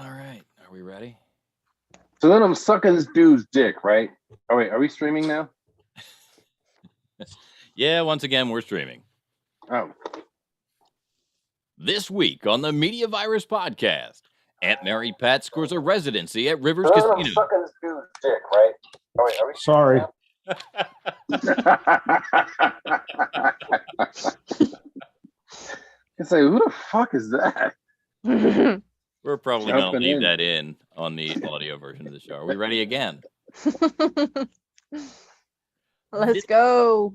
All right. Are we ready? So then I'm sucking this dude's dick, right? Oh, wait, are we streaming now? Yeah, once again, we're streaming. Oh. This week on the Media Virus Podcast, Aunt Mary Pat scores a residency at Rivers So then Casino. I'm sucking this dude's dick, right? Oh, wait, are we Sorry. I say, who the fuck is that? We're probably going to Jumping leave in. that in on the audio version of the show. Are we ready again? Let's go.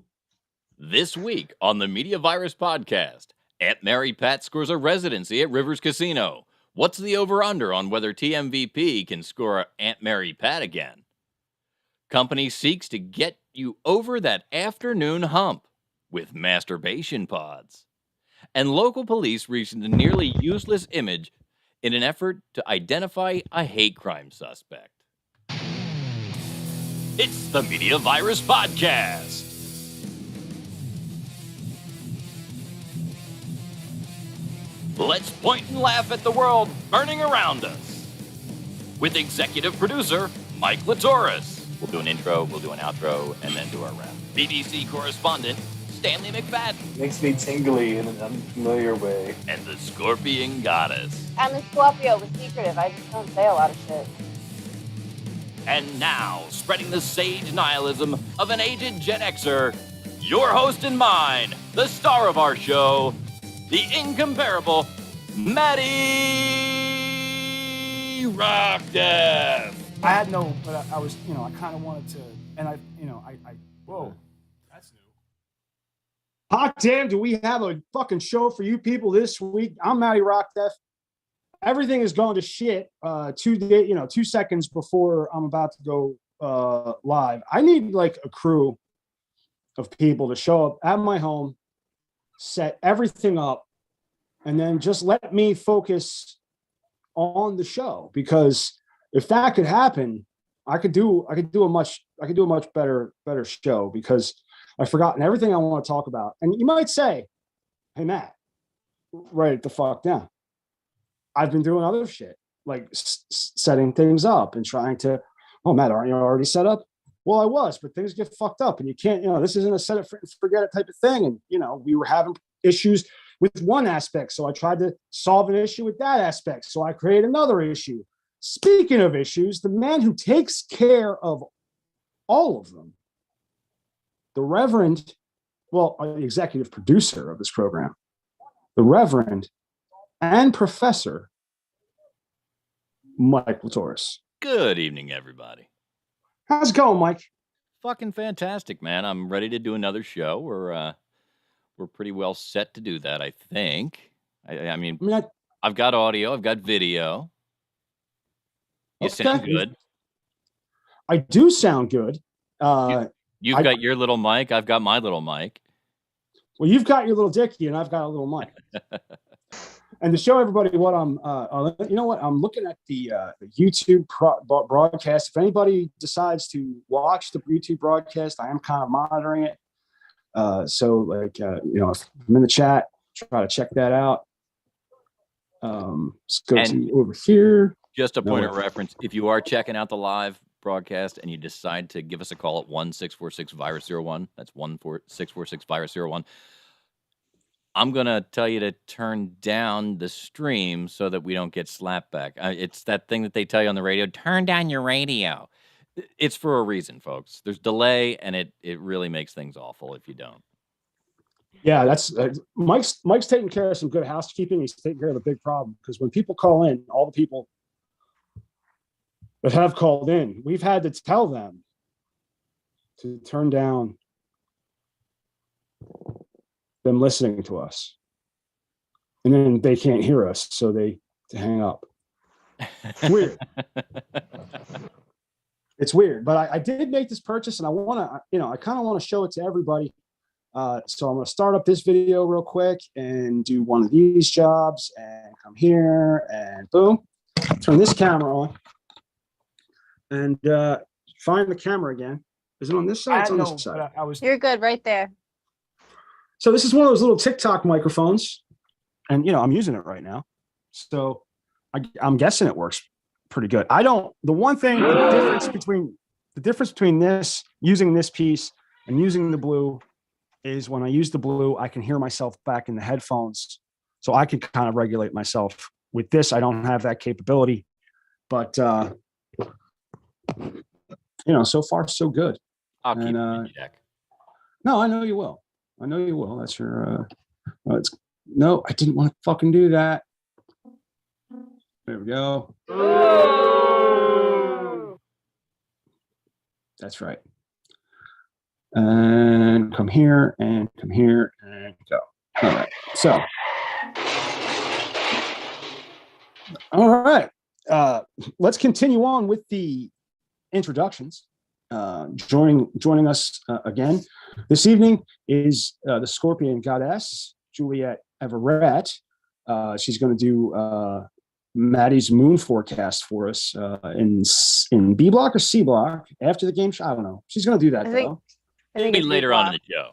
This week on the Media Virus Podcast, Aunt Mary Pat scores a residency at Rivers Casino. What's the over-under on whether TMVP can score Aunt Mary Pat again? Company seeks to get you over that afternoon hump with masturbation pods. And local police reached a nearly useless image in an effort to identify a hate crime suspect. It's the Media Virus Podcast. Let's point and laugh at the world burning around us. With executive producer Mike Latoris. We'll do an intro, we'll do an outro, and then do our wrap. BBC correspondent Stanley McFadden. Makes me tingly in an unfamiliar way. And the Scorpion Goddess. I'm a Scorpio with secretive. I just don't say a lot of shit. And now, spreading the sage nihilism of an aged Gen Xer, your host and mine, the star of our show, the incomparable Maddie Rockdeath. I had no, but I was, I kind of wanted to, and whoa. That's new. Hot damn, do we have a fucking show for you people this week? I'm Maddie Rockdeath. Everything is going to shit 2 seconds before I'm about to go live. I need like a crew of people to show up at my home, set everything up, and then just let me focus on the show. Because if that could happen, I could do a much better show, because I've forgotten everything I want to talk about. And you might say, hey Matt, write it the fuck down. I've been doing other shit, like setting things up and trying to, oh, Matt, aren't you already set up? Well, I was, but things get fucked up and you can't, this isn't a set it, forget it type of thing. And, we were having issues with one aspect. So I tried to solve an issue with that aspect. So I created another issue. Speaking of issues, the man who takes care of all of them, the executive producer of this program, the Reverend and Professor Mike Latoris. Good evening, everybody. How's it going, Mike? Fucking fantastic, man. I'm ready to do another show. We're pretty well set to do that, I think. I've got audio, I've got video. You sound good. I do sound good. You've got your little mic, I've got my little mic. Well, you've got your little dicky, and I've got a little mic. And to show everybody what I'm looking at the YouTube broadcast. If anybody decides to watch the YouTube broadcast, I am kind of monitoring it. If I'm in the chat, try to check that out. Let's go to over here. Just a point of reference, if you are checking out the live broadcast and you decide to give us a call at 1-646-VIRUS-01, that's 1-646-VIRUS-01, I'm going to tell you to turn down the stream so that we don't get slapped back. It's that thing that they tell you on the radio, turn down your radio. It's for a reason, folks. There's delay, and it really makes things awful if you don't. Yeah, that's Mike's taking care of some good housekeeping. He's taking care of the big problem, because when people call in, all the people that have called in, we've had to tell them to turn down them listening to us, and then they can't hear us, so they hang up. It's weird. It's weird, but I did make this purchase, and I want to, I kind of want to show it to everybody. So I'm going to start up this video real quick and do one of these jobs, and come here and boom, turn this camera on, and find the camera again. Is it on this side? It's on this side. You're good right there. So this is one of those little TikTok microphones, and I'm using it right now. So I'm guessing it works pretty good. The difference between this, using this piece and using the blue is when I use the blue, I can hear myself back in the headphones. So I can kind of regulate myself. With this, I don't have that capability, but so far so good. I'll keep it in check. No, I know you will. That's your, no, I didn't want to fucking do that. There we go. That's right. And come here and go. All right. So, all right. Let's continue on with the introductions. Joining us again this evening is the Scorpion goddess, Juliet Everett. She's going to do Maddie's moon forecast for us in B block or C block after the game show. I don't know. She's going to do that though. Maybe later on in the show.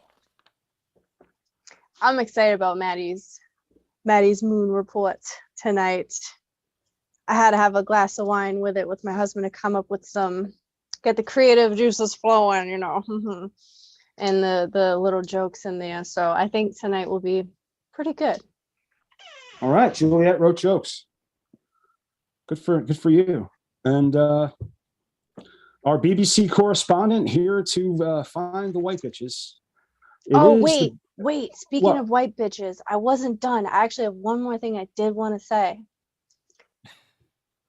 I'm excited about Maddie's moon report tonight. I had to have a glass of wine with it with my husband to come up with get the creative juices flowing, and the little jokes in there. So I think tonight will be pretty good. All right, Juliet wrote jokes. Good for you. And our BBC correspondent here to find the white bitches. Wait. Speaking of white bitches, I wasn't done. I actually have one more thing I did want to say.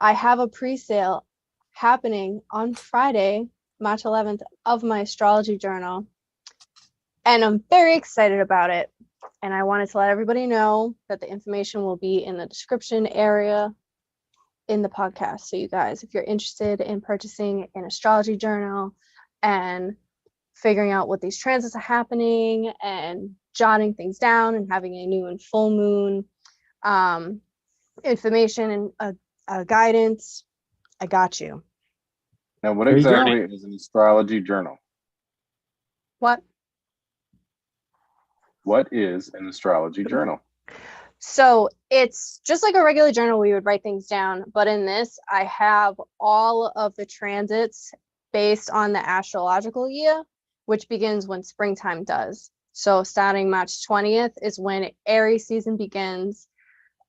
I have a pre-sale happening on Friday, March 11th, of my astrology journal. And I'm very excited about it. And I wanted to let everybody know that the information will be in the description area in the podcast. So you guys, if you're interested in purchasing an astrology journal and figuring out what these transits are happening and jotting things down and having a new and full moon information and guidance, I got you. Now, what exactly is an astrology journal? What is an astrology journal? So it's just like a regular journal. We would write things down, but in this, I have all of the transits based on the astrological year, which begins when springtime does. So starting March 20th is when Aries season begins.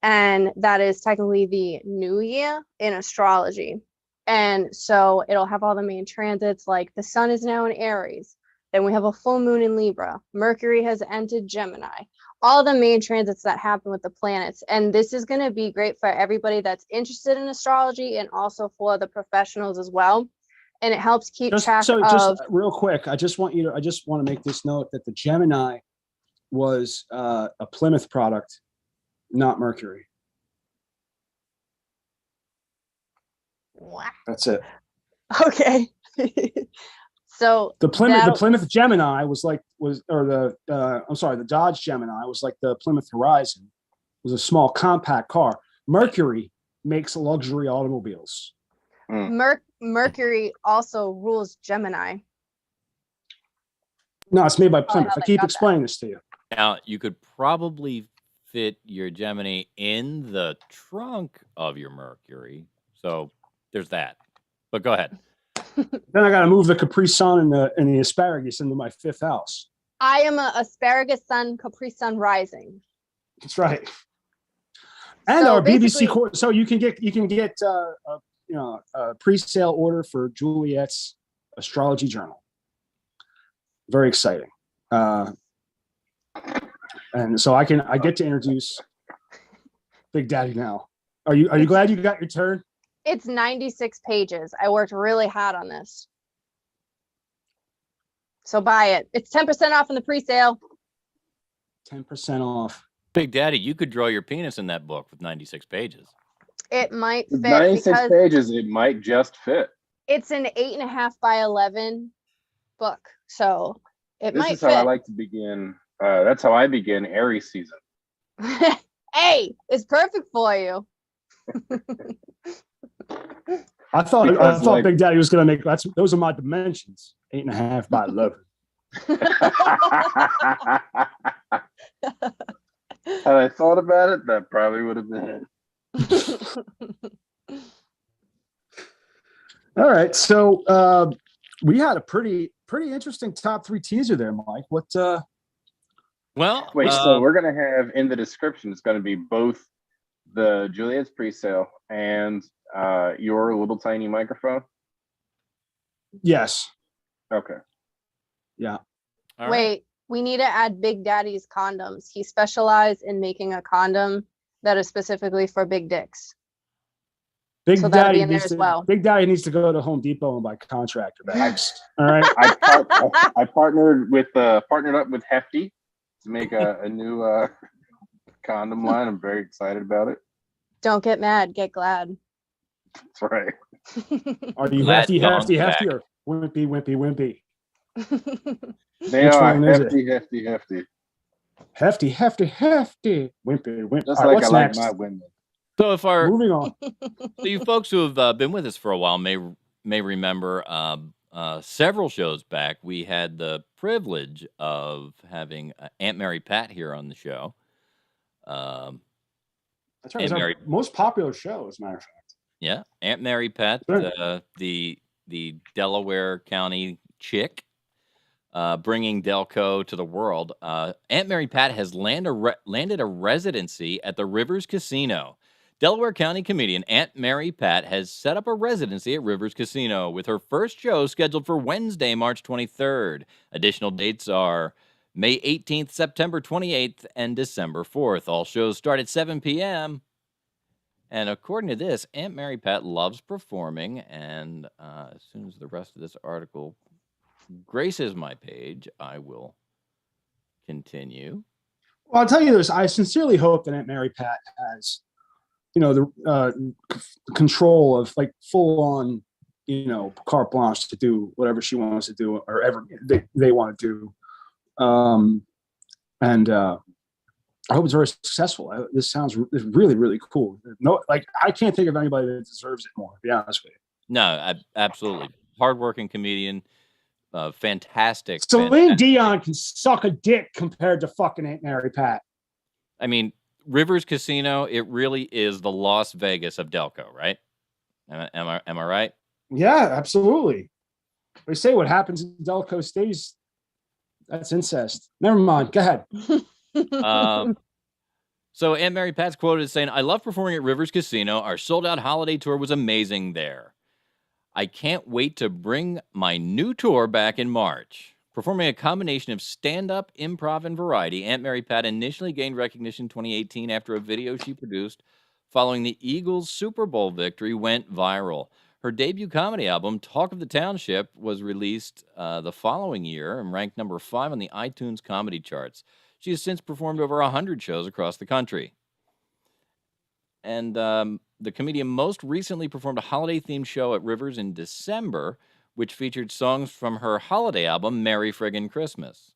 And that is technically the new year in astrology. And so it'll have all the main transits, like the sun is now in Aries. Then we have a full moon in Libra. Mercury has entered Gemini. All the main transits that happen with the planets. And this is going to be great for everybody that's interested in astrology and also for the professionals as well. And it helps keep track of... Just real quick, I just want to make this note that the Gemini was a Plymouth product, not Mercury. What? That's it. Okay. So the Plymouth Gemini the Dodge Gemini was like the Plymouth Horizon. It was a small compact car. Mercury makes luxury automobiles. Mercury also rules Gemini. No, it's made by Plymouth. I keep explaining this to you. Now, you could probably fit your Gemini in the trunk of your Mercury. So there's that. But go ahead. Then I got to move the Capri Sun and the asparagus into my fifth house. I am a asparagus sun, Capri Sun rising. That's right. And so our BBC course, so you can get a pre-sale order for Juliet's astrology journal. Very exciting. And so I get to introduce Big Daddy now. Are you glad you got your turn? It's 96 pages. I worked really hard on this. So buy it. It's 10% off in the pre-sale. 10% off. Big Daddy, you could draw your penis in that book with 96 pages. It might fit. 96 pages, it might just fit. It's an 8.5 by 11 book. So it might fit. This is how I like to begin. That's how I begin Aries season. Hey, it's perfect for you. I thought Big Daddy was going to make those are my dimensions. 8.5 by 11. Had I thought about it, that probably would have been it. All right. So we had a pretty interesting top 3 teaser there, Mike. What Well, Wait, so we're gonna have in the description. It's gonna be both the Juliet's pre-sale and your little tiny microphone. yes. Okay. Yeah. all right. Wait, we need to add Big Daddy's condoms. He specialized in making a condom that is specifically for big dicks. Big So that'll be Daddy in there needs as to well. Big Daddy needs to go to Home Depot and buy contractor bags. All right. I partnered up with Hefty to make a new condom line. I'm very excited about it. Don't get mad, get glad. That's right. Are you Glad hefty Dawn's back. or wimpy? They Which are one is it? hefty. Hefty. Wimpy. Just All right, like what's I like next? my women. So if our Moving on. so you folks who have been with us for a while may remember several shows back we had the privilege of having Aunt Mary Pat here on the show. That's right. Aunt It's our Mary, most popular show, as a matter of fact. yeah, Aunt Mary Pat, Sure. the Delaware County chick, bringing Delco to the world. Aunt Mary Pat has landed a residency at the Rivers Casino. Delaware County comedian Aunt Mary Pat has set up a residency at Rivers Casino with her first show scheduled for Wednesday, March 23rd. Additional dates are May 18th, September 28th, and December 4th. All shows start at 7 p.m. And according to this, Aunt Mary Pat loves performing. And as soon as the rest of this article graces my page, I will continue. Well, I'll tell you this. I sincerely hope that Aunt Mary Pat has, the control of like full on, carte blanche to do whatever she wants to do or ever they want to do. And I hope it's very successful. This sounds really, really cool. No, like I can't think of anybody that deserves it more, to be honest with you. No, absolutely. Hardworking comedian, fantastic. Celine Dion can suck a dick compared to fucking Aunt Mary Pat. I mean, Rivers Casino, it really is the Las Vegas of Delco, right? Am I right? Yeah, absolutely. They say what happens in Delco stays. That's incest. Never mind. Go ahead. So Aunt Mary Pat's quoted as saying, "I love performing at Rivers Casino. Our sold-out holiday tour was amazing there. I can't wait to bring my new tour back in March." Performing a combination of stand-up, improv, and variety, Aunt Mary Pat initially gained recognition in 2018 after a video she produced following the Eagles' Super Bowl victory went viral. Her debut comedy album, Talk of the Township, was released the following year and ranked number 5 on the iTunes comedy charts. She has since performed over 100 shows across the country. And the comedian most recently performed a holiday-themed show at Rivers in December, which featured songs from her holiday album, Merry Friggin' Christmas.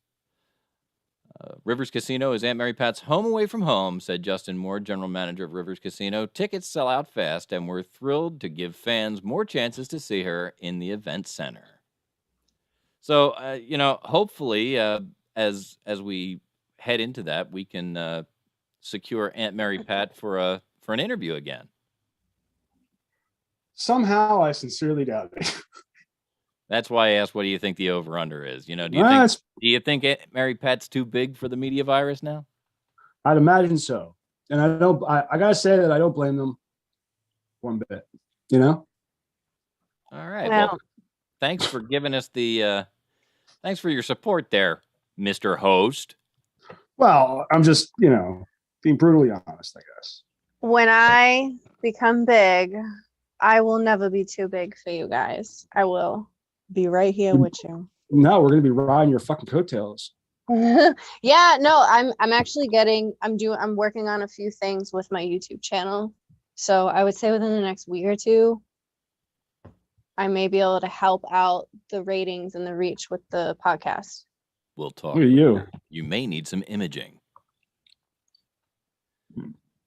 Rivers Casino is Aunt Mary Pat's home away from home, said Justin Moore, general manager of Rivers Casino. Tickets sell out fast, and we're thrilled to give fans more chances to see her in the event center. So, hopefully, as we head into that, we can secure Aunt Mary Pat for an interview again. Somehow, I sincerely doubt it. That's why I asked, what do you think the over-under is? Do you think Aunt Mary Pat's too big for the media virus now? I'd imagine so. And I gotta say that I don't blame them one bit, All right. Well, thanks for giving us thanks for your support there, Mr. Host. Well, I'm just, being brutally honest, I guess. When I become big, I will never be too big for you guys. I will be right here with you. No, we're gonna be riding your fucking coattails. Yeah, no, I'm actually I'm working on a few things with my YouTube channel. So I would say within the next week or two, I may be able to help out the ratings and the reach with the podcast. We'll talk. Who are you? You may need some imaging.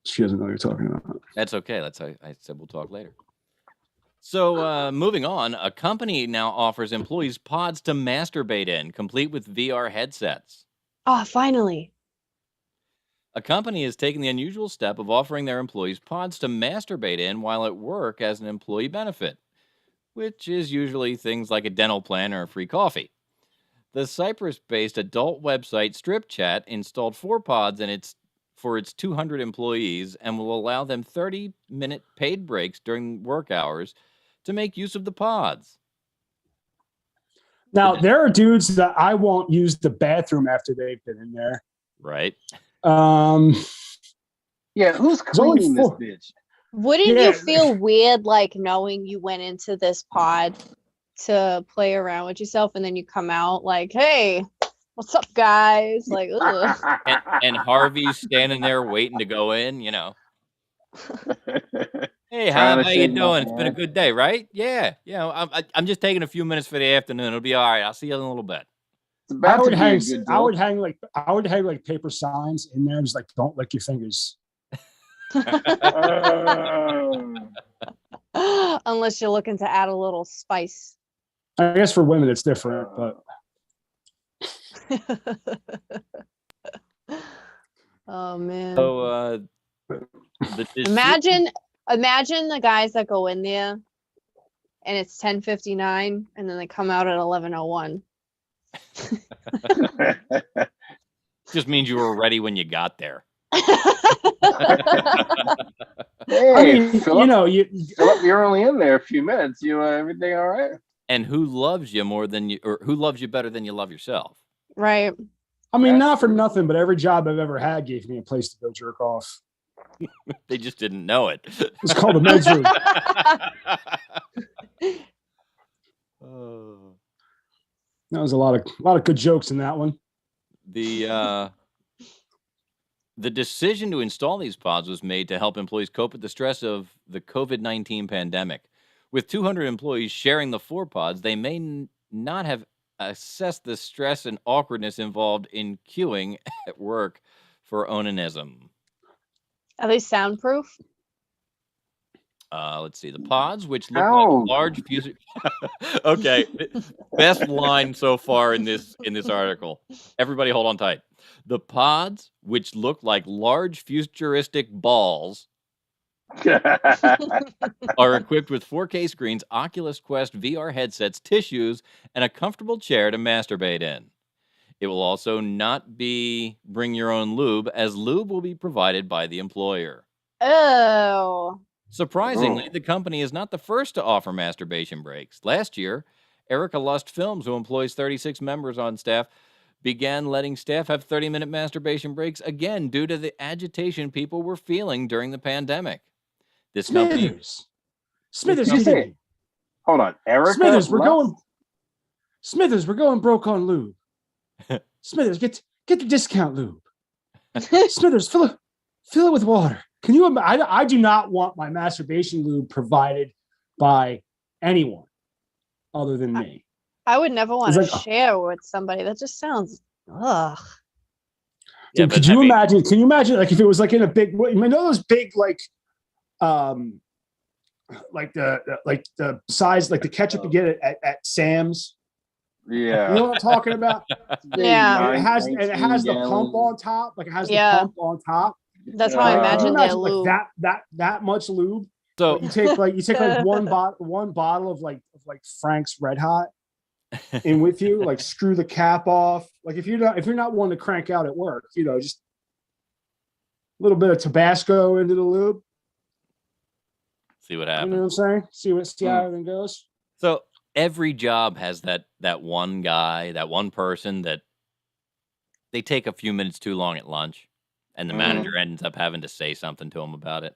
She doesn't know what you're talking about. That's okay. I said we'll talk later. So moving on, a company now offers employees pods to masturbate in, complete with VR headsets. Oh, finally. A company is taking the unusual step of offering their employees pods to masturbate in while at work as an employee benefit. which is usually things like a dental plan or a free coffee. The Cyprus-based adult website Strip Chat installed 4 pods for its 200 employees and will allow them 30-minute paid breaks during work hours to make use of the pods. Now, there are dudes that I won't use the bathroom after they've been in there. Right. Yeah, who's only cleaning this 4. bitch? Wouldn't Yeah. you feel weird, like knowing you went into this pod to play around with yourself, and then you come out like, "Hey, what's up, guys?" Like, ugh. And Harvey's standing there waiting to go in, you know. Hey, Trying how to you shake my doing? It's been a hand. good day, right? Yeah. You know, I'm just taking a few minutes for the afternoon. It'll be all right. I'll see you in a little bit. It's about I would to be hang. a good I would joke. hang like paper signs in there, just like, "Don't lick your fingers." Unless you're looking to add a little spice. I guess for women it's different, but Oh man. So, Imagine the guys that go in there and it's 10:59 and then they come out at 11:01. just means you were ready when you got there. Hey, I mean, Philip, you're only in there a few minutes. Everything all right? And who loves you more than you, or who loves you better than you love yourself? Right. I mean, not for nothing, but every job I've ever had gave me a place to go jerk off. They just didn't know it. It's called a men's room. That was a lot of good jokes in that one. The decision to install these pods was made to help employees cope with the stress of the COVID-19 pandemic. With 200 employees sharing the 4 pods, they may not have assessed the stress and awkwardness involved in queuing at work for onanism. Are they soundproof? Let's see. The pods, which look like large fuses. Okay, best line so far in this article. Everybody, hold on tight. The pods, which look like large futuristic balls, are equipped with 4K screens, Oculus Quest VR headsets, tissues, and a comfortable chair to masturbate in. It will also not be bring your own lube, as lube will be provided by the employer. Oh. Surprisingly, the company is not the first to offer masturbation breaks. Last year, Erica Lust Films, who employs 36 members on staff, began letting staff have 30-minute masturbation breaks again due to the agitation people were feeling during the pandemic. This company... Smithers, Did you say? Hold on, Erica. Smithers, we're going broke on lube. Smithers, get the discount lube. Smithers, fill it with water. Can you? I do not want my masturbation lube provided by anyone other than me. I would never want to like, share with somebody. That just sounds ugh. Dude, Yeah, could you imagine? Can you imagine like if it was like in a big? You know those big like the size like the ketchup you get at Sam's. Yeah. You know what I'm talking about? Yeah. And it has the pump on top. Like it has the pump on top. That's how I imagine their lube. Like that much lube. So you take like one bottle of like Frank's Red Hot in with you, like screw the cap off. Like if you're not one to crank out at work, just a little bit of Tabasco into the lube. See what happens. You know what I'm saying? See how everything goes. So every job has that one guy, that one person that they take a few minutes too long at lunch, and the manager ends up having to say something to him about it.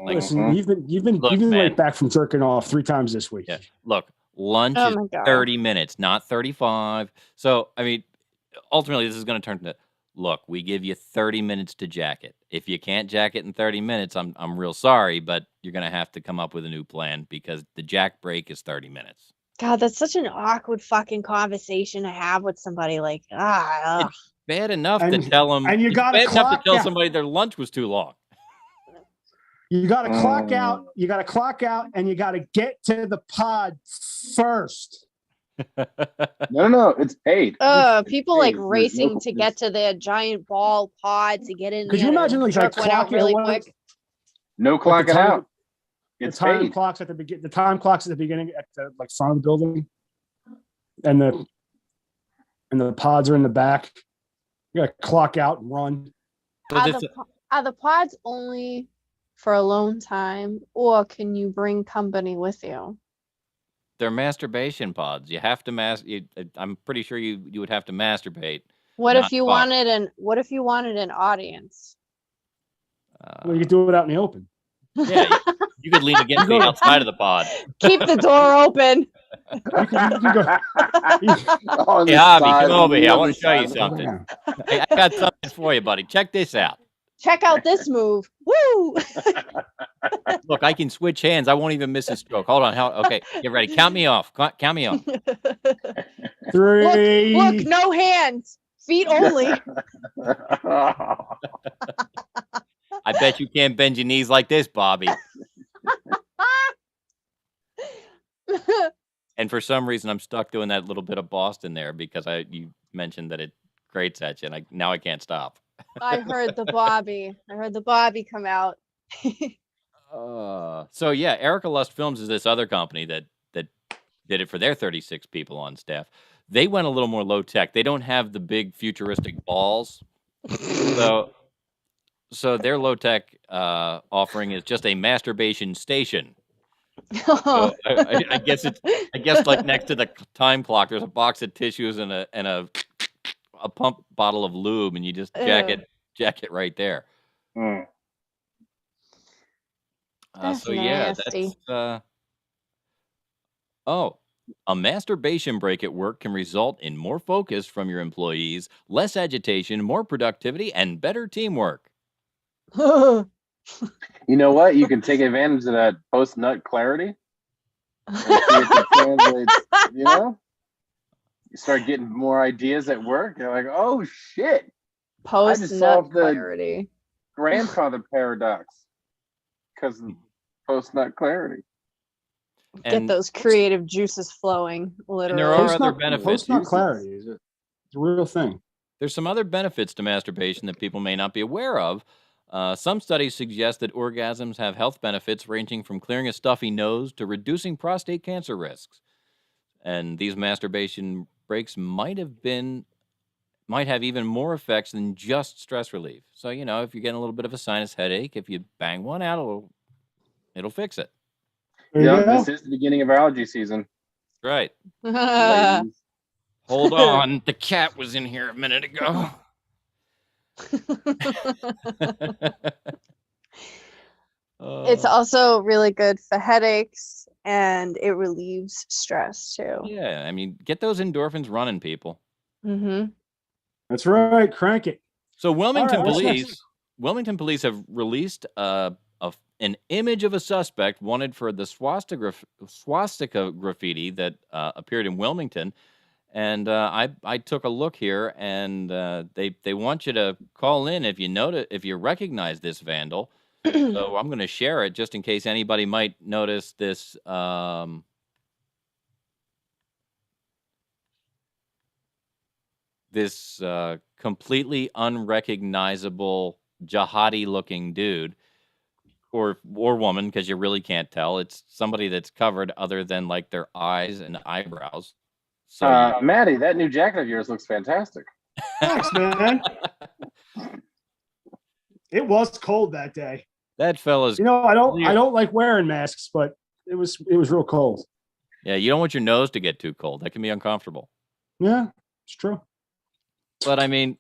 Like, listen, you've been right back from jerking off 3 times this week. Yeah. Look, lunch is 30 minutes, not 35. So I mean, ultimately, this is going to turn to, look, we give you 30 minutes to jack it. If you can't jack it in 30 minutes, I'm real sorry, but you're going to have to come up with a new plan because the jack break is 30 minutes. God, that's such an awkward fucking conversation to have with somebody. Like, It's bad enough to tell them. And you got to tell somebody their lunch was too long. You got to clock out. You got to clock out, and you got to get to the pod first. No, it's paid. People like racing to get to their giant ball pod to get in. Could you imagine like jerk one out really quick? No clocking out. It's time paid. clocks at the beginning. The time clocks at the beginning at the front of the building, and the pods are in the back. You got to clock out and run. So Are this, are the pods only for alone time, or can you bring company with you? they're masturbation pods. You have to I'm pretty sure you would have to masturbate. What Not if you fuck. wanted an audience? Well, you could do it out in the open. Yeah, you could lean against me outside of the pod. Keep the door open. You can go. On Hey, the Hobby, side, come over here. I on want the to show you side of the- something. I got something for you, buddy. Check this out. Check out this move. Woo! Look, I can switch hands. I won't even miss a stroke. Hold on. Okay, get ready. Count me off. Count me off. 3. Look, no hands. Feet only. I bet you can't bend your knees like this, Bobby. And for some reason, I'm stuck doing that little bit of Boston there because you mentioned that it grates at you, and now I can't stop. I heard the Bobby. I heard the Bobby come out. So yeah, Erica Lust Films is this other company that did it for their 36 people on staff. They went a little more low tech. They don't have the big futuristic balls. So their low tech offering is just a masturbation station. So I guess like next to the time clock, there's a box of tissues and a pump bottle of lube, and you just jack it right there. Mm. That's So yeah, nasty. that's a masturbation break at work can result in more focus from your employees, less agitation, more productivity, and better teamwork. You know what? You can take advantage of that post-nut clarity. And see if it translates, you know? You start getting more ideas at work. You're like, oh shit. Post just nut solved the- clarity. Grandfather paradox. Because of post-nut clarity. Get And- those creative juices flowing. Literally. there are Post other nut- benefits. Post nut clarity is it? It's a real thing. There's some other benefits to masturbation that people may not be aware of. Some studies suggest that orgasms have health benefits ranging from clearing a stuffy nose to reducing prostate cancer risks. And these masturbation breaks might have even more effects than just stress relief. So, if you're getting a little bit of a sinus headache, if you bang one out, it'll fix it. There you go. This is the beginning of allergy season. Right. ladies. Hold on. The cat was in here a minute ago. It's also really good for headaches, and it relieves stress too. Yeah, I mean, get those endorphins running, people. Mm-hmm. That's right. Crank it. So Wilmington All right, what's police, next? Wilmington police have released an image of a suspect wanted for the swastika graffiti that appeared in Wilmington, and I took a look here, and they want you to call in if you recognize this vandal. So I'm going to share it just in case anybody might notice this. This completely unrecognizable jihadi-looking dude, or woman, because you really can't tell. It's somebody that's covered other than like their eyes and eyebrows. So Maddie, that new jacket of yours looks fantastic. Thanks, man. It was cold that day. that fella's. I don't like wearing masks, but it was real cold. Yeah, you don't want your nose to get too cold. That can be uncomfortable. Yeah, it's true. But I mean,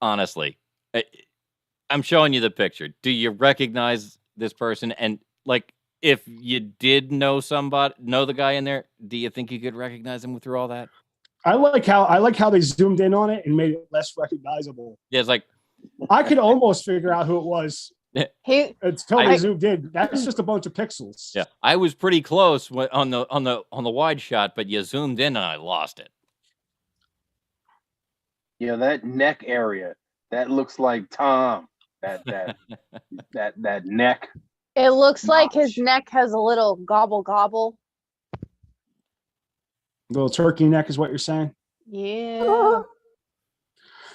honestly, I'm showing you the picture. Do you recognize this person? And like, if you did know the guy in there, do you think you could recognize him through all that? I like how they zoomed in on it and made it less recognizable. Yeah, it's like, I could almost figure out who it was. He It's totally zoomed in. That's just a bunch of pixels. yeah, I was pretty close on the wide shot, but you zoomed in and I lost it. That neck area, that looks like Tom. That neck. It looks like his Notch. neck has a little gobble. Little turkey neck is what you're saying. Yeah.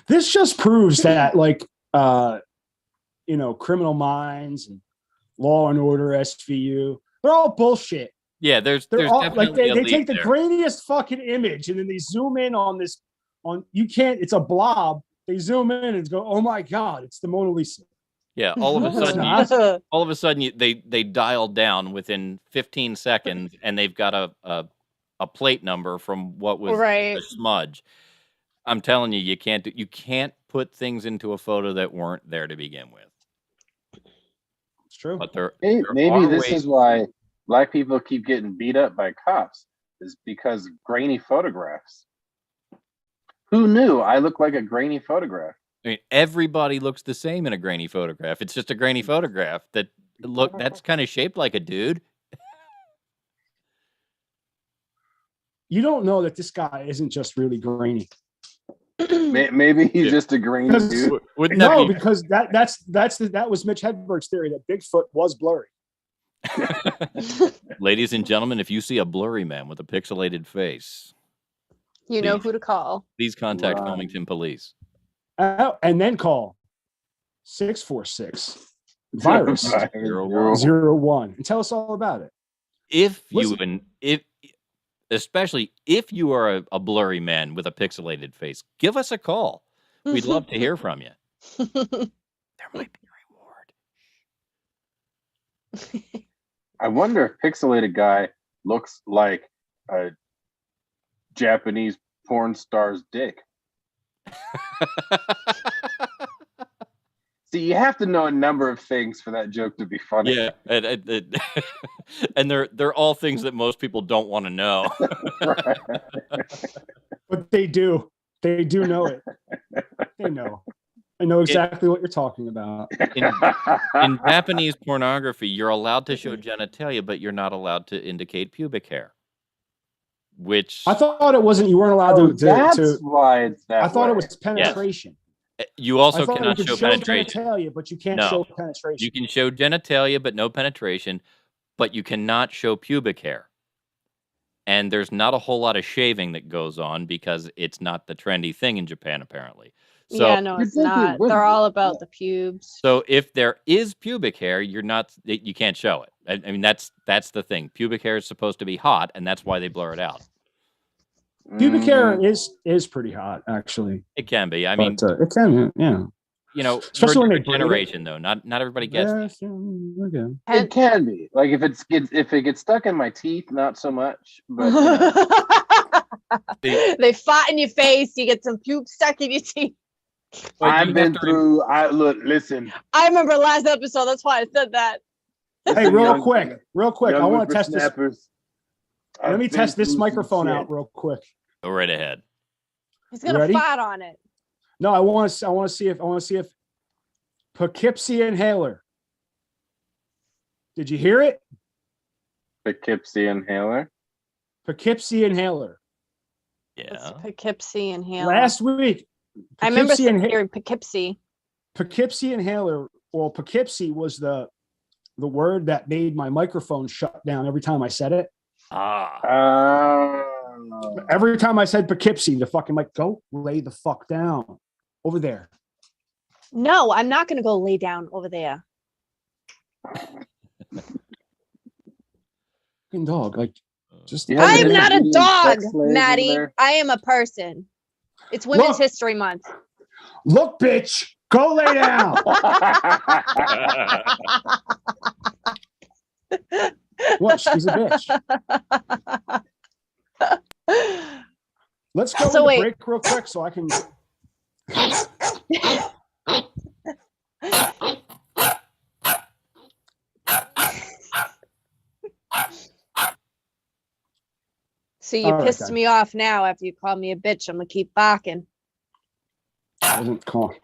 This just proves that, like, criminal minds and Law and Order, SVU. They're all bullshit. Yeah, there's They're all definitely like they a leak take the there. grainiest fucking image and then they zoom in on this you can't, it's a blob. They zoom in and go, oh my God, it's the Mona Lisa. Yeah, all of a No, it's sudden, not. they dial down within 15 seconds, and they've got a plate number from what was Right. a smudge. I'm telling you, you can't put things into a photo that weren't there to begin with. It's true. But there Maybe are this ways. is why black people keep getting beat up by cops, is because grainy photographs. Who knew I look like a grainy photograph? I mean, everybody looks the same in a grainy photograph. It's just a grainy photograph that's kind of shaped like a dude. You don't know that this guy isn't just really grainy. Maybe he's just a grainy dude. Wouldn't that No, be because that was Mitch Hedberg's theory that Bigfoot was blurry. Ladies and gentlemen, if you see a blurry man with a pixelated face, You know who to call. please contact Wow. Wilmington Police. And then call 646 virus 501. 01 and tell us all about it. Especially if you are a blurry man with a pixelated face, give us a call. We'd love to hear from you. There might be a reward. I wonder if pixelated guy looks like a Japanese porn star's dick. See, you have to know a number of things for that joke to be funny. Yeah, and they're all things that most people don't want to know. But they do. They do know it. They know. I know exactly what you're talking about. In Japanese pornography, you're allowed to show genitalia, but you're not allowed to indicate pubic hair. Which I thought it wasn't. You weren't allowed that's why it's that I thought it way. was penetration. you also I thought cannot you could show penetration. genitalia, but you can't No. show penetration. You can show genitalia, but no penetration. But you cannot show pubic hair. And there's not a whole lot of shaving that goes on because it's not the trendy thing in Japan, apparently. So, Yeah, no, You'd it's think it not. would They're be. all about the pubes. so if there is pubic hair, you can't show it. I mean, that's the thing. Pubic hair is supposed to be hot, and that's why they blur it out. Pubic hair Mm, is pretty hot, actually. It can be. I mean, But it can, yeah. we're Especially a when they different braid it. generation, though. Not everybody gets that. Yeah, okay. it can be. Like if it gets stuck in my teeth, not so much. But you know, They fought in your face. You get some pubes stuck in your teeth. But you I've have been to through. Listen. I remember last episode. That's why I said that. Hey, listen, real young- quick. I young want to test this. whippersnappers, Let I've me been test this through some microphone shit. out real quick. Go right ahead. He's gonna Ready? fight on it. No, I want to see if Poughkeepsie inhaler. Did you hear it? Poughkeepsie inhaler. Poughkeepsie inhaler. Yeah. Poughkeepsie inhaler. Last week, I remember Poughkeepsie hearing Poughkeepsie. Poughkeepsie inhaler. Well, Poughkeepsie was the word that made my microphone shut down every time I said it. Ah. Every time I said Poughkeepsie, the fucking mic, go lay the fuck down over there. No, I'm not gonna go lay down over there. Fucking dog, like just. Yeah, I am they're not a eating dog, sex slaves over Maddie. there. I am a person. It's Women's Look. History Month. Look, bitch, go lay down. What? She's a bitch. Let's go So to wait. break real quick so I can. So you All right, pissed then. me off now after you called me a bitch. I'm gonna keep barking. I wasn't calling.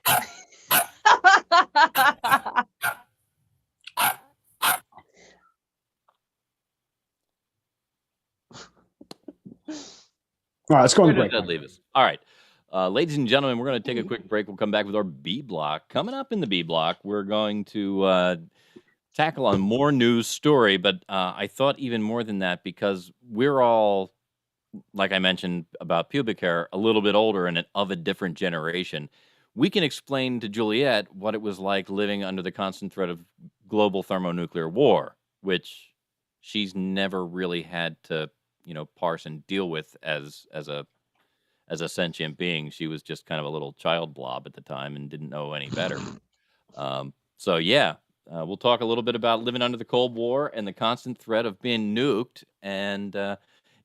All right, let's go on Where the does break. that leave us? All right. Ladies and gentlemen, we're going to take a quick break. We'll come back with our B block. Coming up in the B block, we're going to tackle a more news story, but I thought even more than that because we're all, like I mentioned about pubic hair, a little bit older and of a different generation. we can explain to Juliet what it was like living under the constant threat of global thermonuclear war, which she's never really had to, parse and deal with as a sentient being. She was just kind of a little child blob at the time and didn't know any better. So yeah, we'll talk a little bit about living under the Cold War and the constant threat of being nuked. And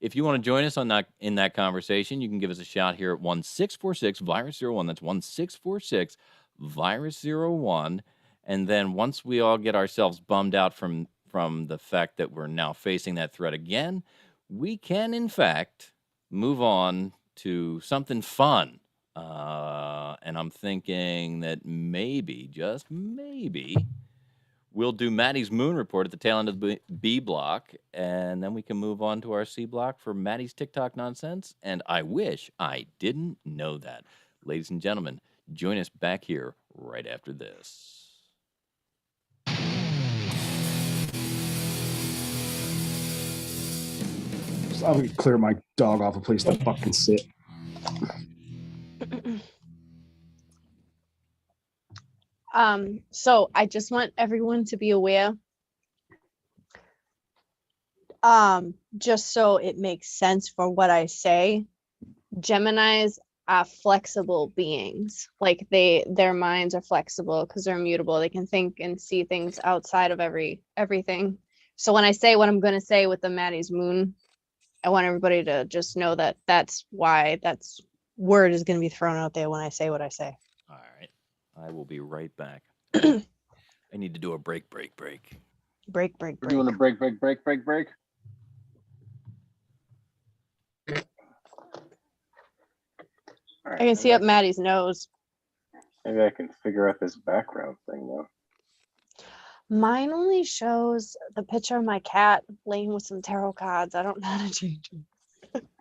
if you want to join us in that conversation, you can give us a shout here at 1-646-VIRUS-01. That's 1-646-VIRUS-01. And then once we all get ourselves bummed out from the fact that we're now facing that threat again, we can, in fact, move on to something fun. And I'm thinking that maybe, just maybe, we'll do Maddie's Moon Report at the tail end of the B block, and then we can move on to our C block for Maddie's TikTok nonsense. And I wish I didn't know that. Ladies and gentlemen, join us back here right after this. I'm gonna clear my dog off a place to fucking sit. So I just want everyone to be aware, just so it makes sense for what I say. Geminis are flexible beings. Like their minds are flexible because they're immutable. They can think and see things outside of everything. So when I say what I'm going to say with the Maddie's Moon, I want everybody to just know that that's why that's word is going to be thrown out there when I say what I say. All right. I will be right back. I need to do a break. Break. We're doing a break. All right, I can see up Maddie's nose. Maybe I can figure out this background thing though. Mine only shows the picture of my cat laying with some tarot cards. I don't know how to change them.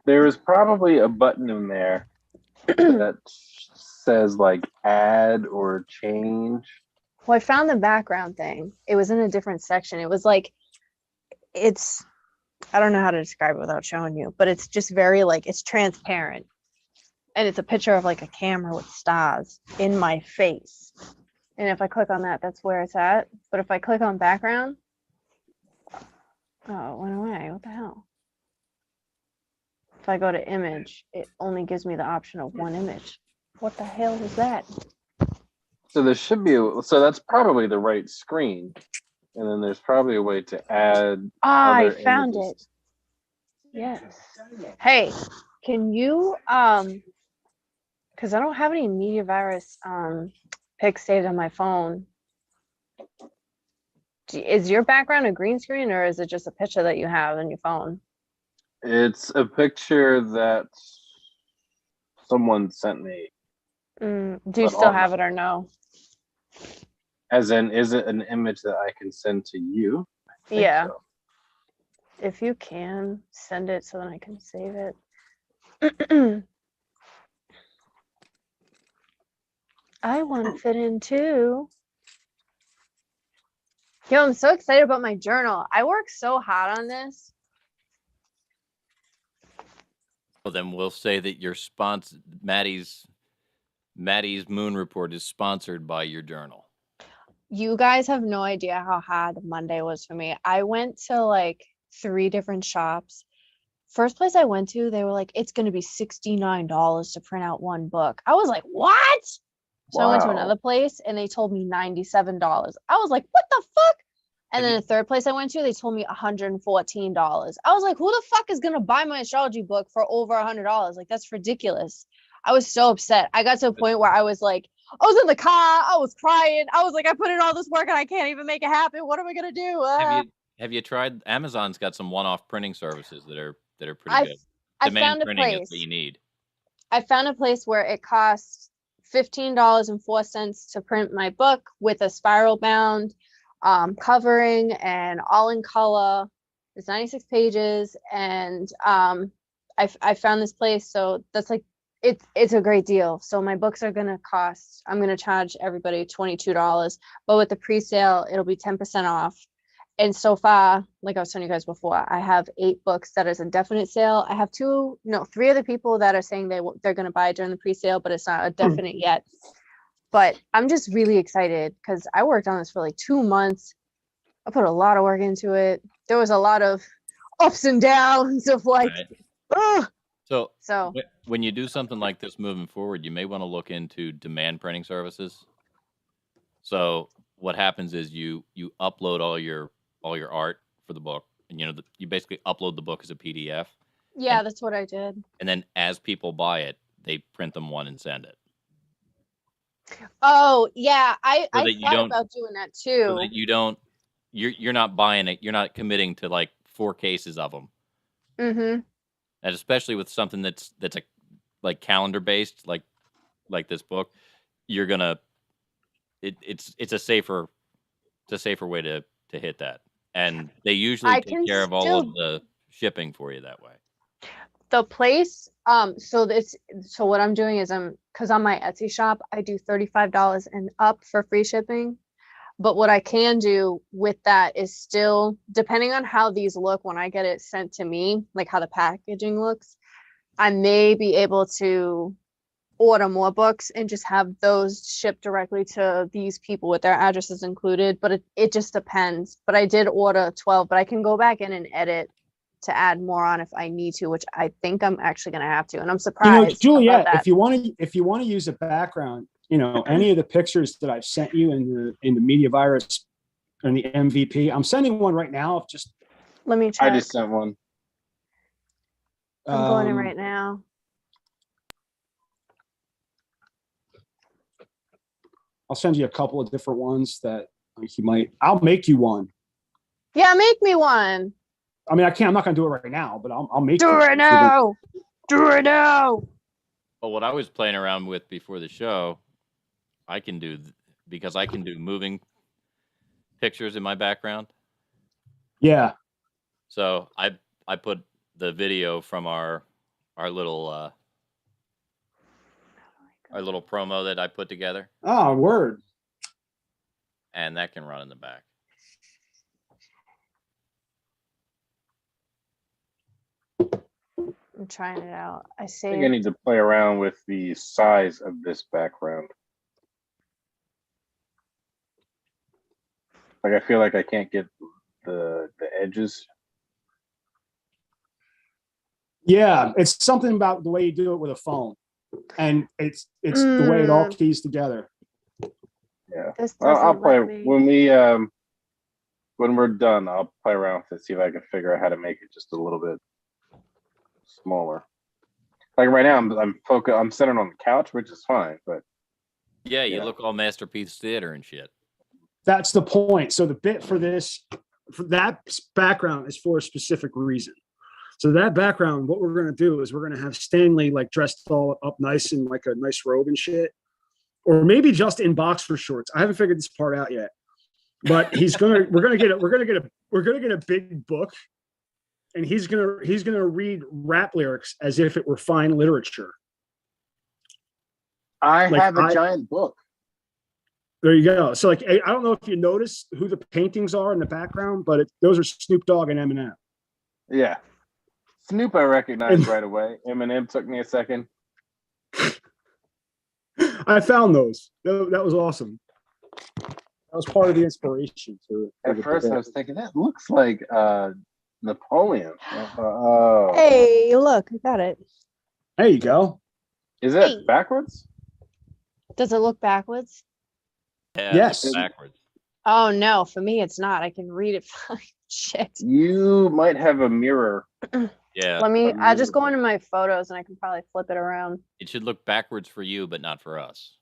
There is probably a button in there that says like add or change. Well, I found the background thing. It was in a different section. It was like, I don't know how to describe it without showing you, but it's just very it's transparent. And it's a picture of like a camera with stars in my face. And if I click on that, that's where it's at. But if I click on background, oh, it went away. What the hell? If I go to image, it only gives me the option of one image. What the hell is that? So there should be, so that's probably the right screen. And then there's probably a way to add. I found it. Yes. Hey, can you, because I don't have any media virus pics saved on my phone. Is your background a green screen or is it just a picture that you have on your phone? It's a picture that someone sent me. Do you still have it or no? As in, is it an image that I can send to you? Yeah. So. If you can, send it so that I can save it. I want to fit in too. Yo, I'm so excited about my journal. I worked so hard on this. Well, then we'll say that your Maddie's Moon Report is sponsored by your journal. You guys have no idea how hard Monday was for me. I went to 3 different shops. First place I went to, they were like, it's going to be $69 to print out one book. I was like, what? So I went to another place and they told me $97. I was like, what the fuck? And then the third place I went to, they told me $114. I was like, who the fuck is going to buy my astrology book for over $100? Like, that's ridiculous. I was so upset. I got to a point where I was like, I was in the car. I was crying. I was like, I put in all this work and I can't even make it happen. What am I going to do? Have you tried? Amazon's got some one-off printing services that are pretty good. I found a printing place. is what you need. I found a place where it costs $15.04 to print my book with a spiral bound covering and all in color. It's 96 pages, and I found this place, so that's it's a great deal. So my books are gonna cost. I'm gonna charge everybody $22, but with the pre-sale, it'll be 10% off. And so far, like I was telling you guys before, I have 8 books that is a definite sale. I have 3 other people that are saying they're going to buy it during the pre-sale, but it's not a definite yet. but I'm just really excited because I worked on this for like 2 months. I put a lot of work into it. There was a lot of ups and downs of like, Right. ugh. So So when you do something like this moving forward, you may want to look into demand printing services. So what happens is you upload all your art for the book, and you basically upload the book as a PDF, yeah, and that's what I did. and then as people buy it, they print them one and send it, Oh yeah, I so that you thought don't about doing that so too. that you don't you're not buying it, you're not committing to like 4 cases of them, Mm-hmm. and especially with something that's a like calendar based like this book, you're gonna it's a safer way to hit that, and they usually I take can care of all of still the shipping for you that way. the place. So what I'm doing is because on my Etsy shop I do $35 and up for free shipping. But what I can do with that is still, depending on how these look when I get it sent to me, like how the packaging looks, I may be able to order more books and just have those shipped directly to these people with their addresses included. But it just depends. But I did order 12, but I can go back in and edit to add more on if I need to, which I think I'm actually going to have to. And I'm surprised Juliet, about that. if you want to use a background, any of the pictures that I've sent you in the media virus and the MVP, I'm sending one right now. Just Let me check. I just sent one. I'm going in right now. I'll send you a couple of different ones that you might. I'll make you one. Yeah, make me one. I mean, I can't. I'm not going to do it right now, but I'll make. Do you it one right now. Do it now. Well, what I was playing around with before the show, I can do because I can do moving pictures in my background. Yeah. So I put the video from our little promo that I put together, Oh, word. and that can run in the back. I'm trying it out. I I think I see. need to play around with the size of this background. Like I feel like I can't get the edges. Yeah, it's something about the way you do it with a phone, and it's the way it all keys together. Yeah, This I'll doesn't play let me. when we're done. I'll play around with it, see if I can figure out how to make it just a little bit smaller. Like right now, I'm focused. I'm sitting on the couch, which is fine, but Yeah, you look all Masterpiece Theater and shit. That's the point. So the bit for that background is for a specific reason. So that background, what we're going to do is we're going to have Stanley like dressed all up nice in like a nice robe and shit, or maybe just in boxer shorts. I haven't figured this part out yet, but we're going to get a big book, and he's going to read rap lyrics as if it were fine literature. I have a giant book. There you go. So like, I don't know if you notice who the paintings are in the background, but those are Snoop Dogg and Eminem. Yeah. Snoop I recognized right away. Eminem took me a second. I found those. That was awesome. That was part of the inspiration. At first I was thinking, that looks like Napoleon. Hey, look, I got it. There you go. Is it backwards? Does it look backwards? Yeah, Yes. it's backwards. Oh no, for me it's not. I can read it fine. Shit. You might have a mirror. Yeah. I'll just go into my photos and I can probably flip it around. It should look backwards for you, but not for us.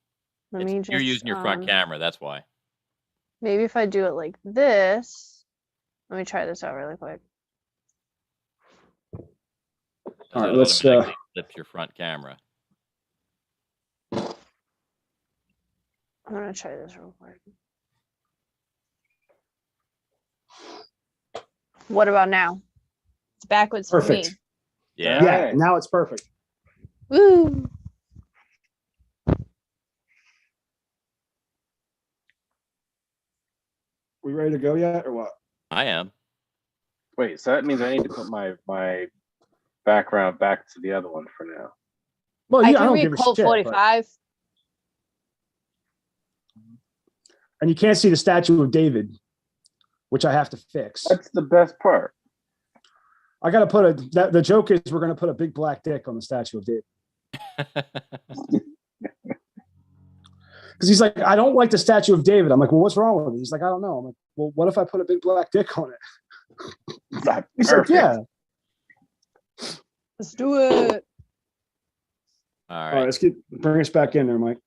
You're using your front camera, that's why. Maybe if I do it like this. Let me try this out really quick. All right, let's flip your front camera. I'm gonna try this real quick. What about now? It's backwards perfect. for me. Yeah. Yeah, now it's perfect. Woo! We ready to go yet, or what? I am. Wait, so that means I need to put my background back to the other one for now. Well, I yeah, can don't read give a Code shit, 45. and you can't see the statue of David, which I have to fix. That's the best part. I got to put the joke is we're going to put a big black dick on the statue of David. Because he's like, I don't like the statue of David. I'm like, well, what's wrong with it? He's like, I don't know. I'm like, well, what if I put a big black dick on it? He's like, yeah. Let's do it. All right. Let's bring us back in there, Mike.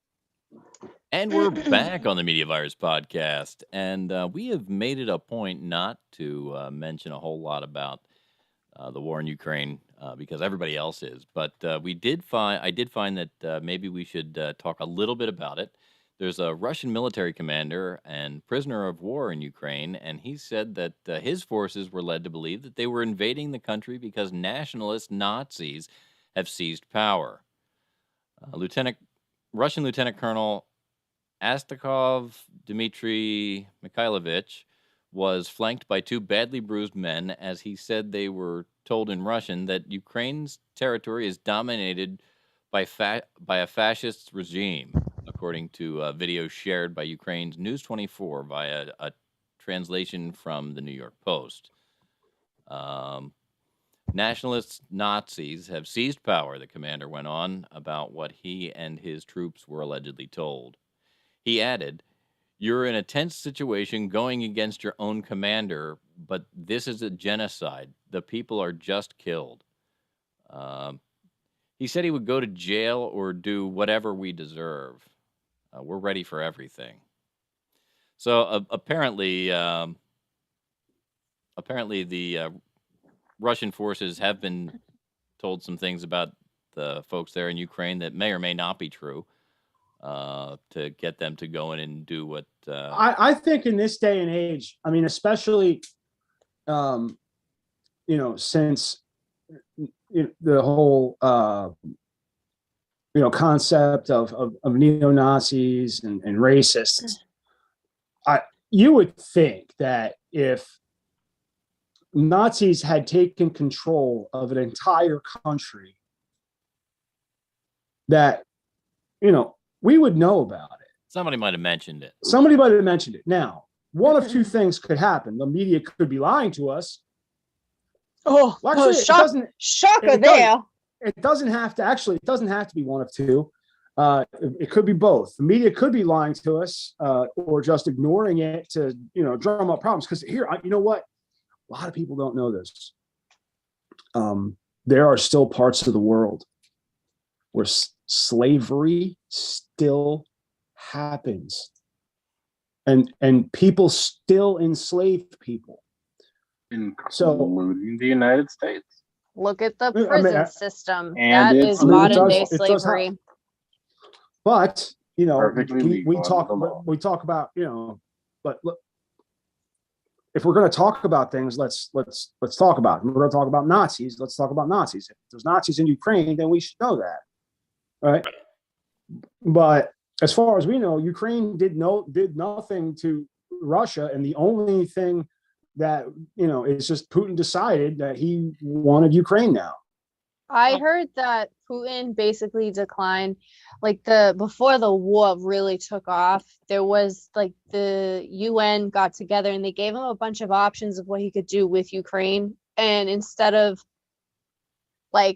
And we're back on the Media Virus podcast. And we have made it a point not to mention a whole lot about the war in Ukraine because everybody else is. But I did find that maybe we should talk a little bit about it. There's a Russian military commander and prisoner of war in Ukraine, and he said that his forces were led to believe that they were invading the country because nationalist Nazis have seized power. Russian Lieutenant Colonel Astakov Dmitry Mikhailovich was flanked by two badly bruised men as he said they were told in Russian that Ukraine's territory is dominated by a fascist regime, according to a video shared by Ukraine's News 24 via a translation from the New York Post. Nationalist Nazis have seized power, the commander went on about what he and his troops were allegedly told. He added, "You're in a tense situation going against your own commander, but this is a genocide. The people are just killed." He said he would go to jail or do whatever we deserve. We're ready for everything. So apparently the Russian forces have been told some things about the folks there in Ukraine that may or may not be true to get them to go in and do what. I think in this day and age, I mean, especially, since the whole, concept of neo-Nazis and racists, you would think that if Nazis had taken control of an entire country, that, we would know about it. Somebody might have mentioned it. Now, one of two things could happen. The media could be lying to us. Oh, well, actually, shocker there. It doesn't have to be one of two. It could be both. The media could be lying to us or just ignoring it to, drum up problems. Because here, you know what? A lot of people don't know this. There are still parts of the world where slavery still happens, and people still enslave people, including the United States. Look at the prison system. And that is modern day slavery. But we talk about, but look, if we're going to talk about things, let's talk about them. We're going to talk about Nazis. Let's talk about Nazis. If there's Nazis in Ukraine, then we should know that, right? But as far as we know, Ukraine did nothing to Russia, and the only thing that is just Putin decided that he wanted Ukraine now. I heard that Putin basically declined, before the war really took off, there was the UN got together and they gave him a bunch of options of what he could do with Ukraine. And instead of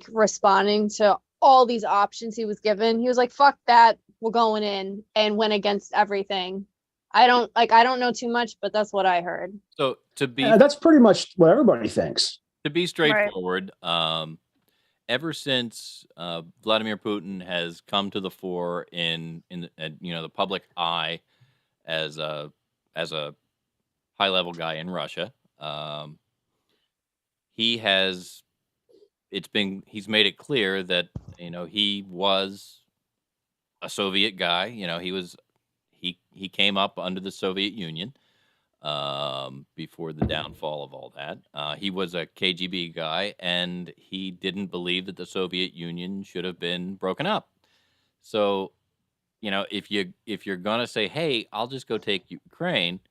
responding to all these options he was given, he was like, fuck that, we're going in, and went against everything. I don't know too much, but that's what I heard. So that's pretty mumuch what everybody thinks. To be straightforward, ever since Vladimir Putin has come to the fore in the public eye as a high level guy in Russia, he's made it clear that he was a Soviet guy. He came up under the Soviet Union before the downfall of all that. He was a KGB guy, and he didn't believe that the Soviet Union should have been broken up. So, if you're gonna say, "Hey, I'll just go take Ukraine,"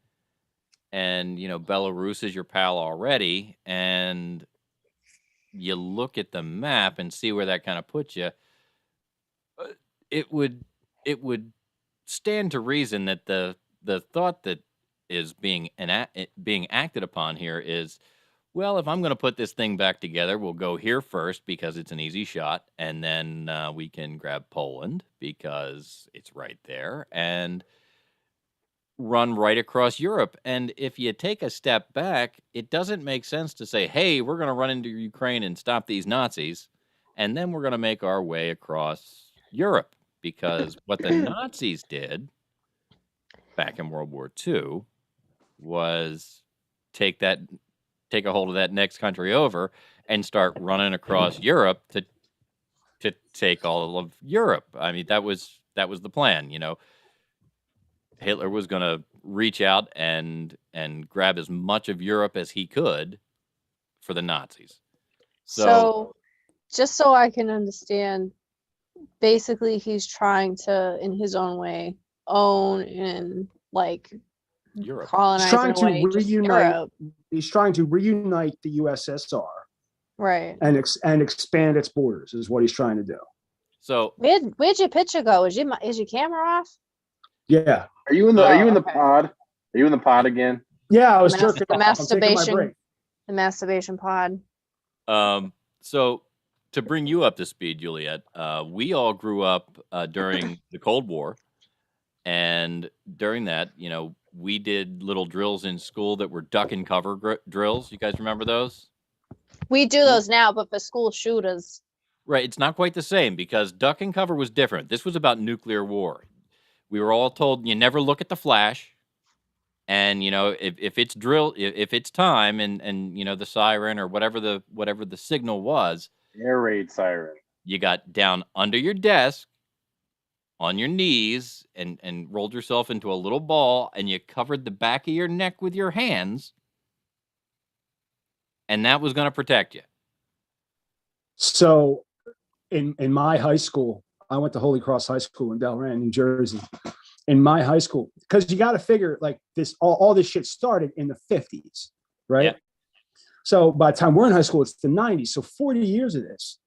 and Belarus is your pal already, and you look at the map and see where that kind of puts you, it would stand to reason that the the thought that is being acted upon here is, well, if I'm going to put this thing back together, we'll go here first because it's an easy shot, and then we can grab Poland because it's right there, and run right across Europe. And if you take a step back, it doesn't make sense to say, hey, we're going to run into Ukraine and stop these Nazis, and then we're going to make our way across Europe, because what the Nazis did back in World War II was take a hold of that next country over and start running across Europe to take all of Europe. I mean, that was the plan, you know. Hitler was going to reach out and grab as much of Europe as he could for the Nazis. So just so I can understand, basically he's trying to, in his own way, own and like Europe. colonize He's trying in a to way, just reunite. Europe. He's trying to reunite the USSR Right. and expand its borders. Is what he's trying to do. So Where'd your picture go? Is your camera off? Yeah, Are you in the okay. pod? Are you in the pod again? yeah. I was Mas- jerking the off. I'm taking my masturbation. break. The masturbation pod. So to bring you up to speed, Juliet, we all grew up during the Cold War, and during that, you know, we did little drills in school that were duck and cover drills. You guys remember those? We do those now, but for school shooters. Right. It's not quite the same because duck and cover was different. This was about nuclear war. We were all told you never look at the flash, and you know if it's if it's time, and you know the siren or whatever the signal was, Air raid siren. you got down under your desk on your knees and rolled yourself into a little ball, and you covered the back of your neck with your hands, and that was going to protect you. So, in my high school, I went to Holy Cross High School in Delran, New Jersey. In my high school, because you got to figure like this, all this shit started in the 50s, right? Yeah. So by the time we're in high school, it's the 90s. So 40 years of this.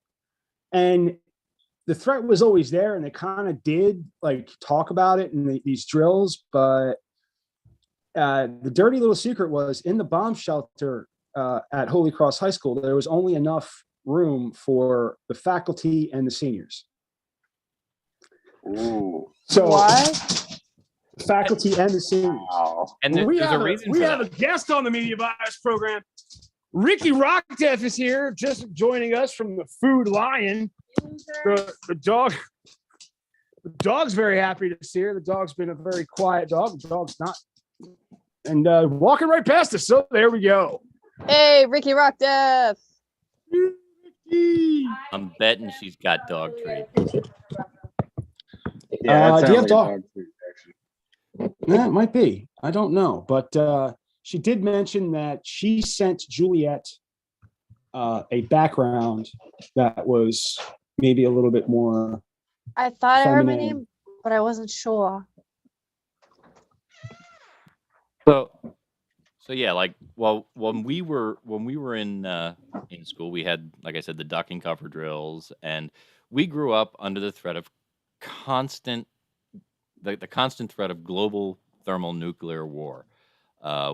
And the threat was always there, and they kind of did like talk about it in these drills. But the dirty little secret was in the bomb shelter at Holy Cross High School, there was only enough room for the faculty and the seniors. Ooh. So What? the faculty and the seniors. Wow. And there's a reason we for have that. a guest on the Media Virus program. Ricky Rockdeff is here, just joining us from the Food Lion. The dog. The dog's very happy to see her. The dog's been a very quiet dog. The dog's not. And walking right past us. So there we go. Hey, Ricky Rock Death. I'm betting she's got dog treat. Yeah, that do you sounds have like dog? a dog food, actually. Yeah, it might be. I don't know. But she did mention that she sent Juliet a background that was maybe a little bit more. I thought I heard my Feminine. name, but I wasn't sure. So yeah, like when we were in school, we had, like I said, the duck and cover drills, and we grew up under the threat of the constant threat of global thermonuclear war.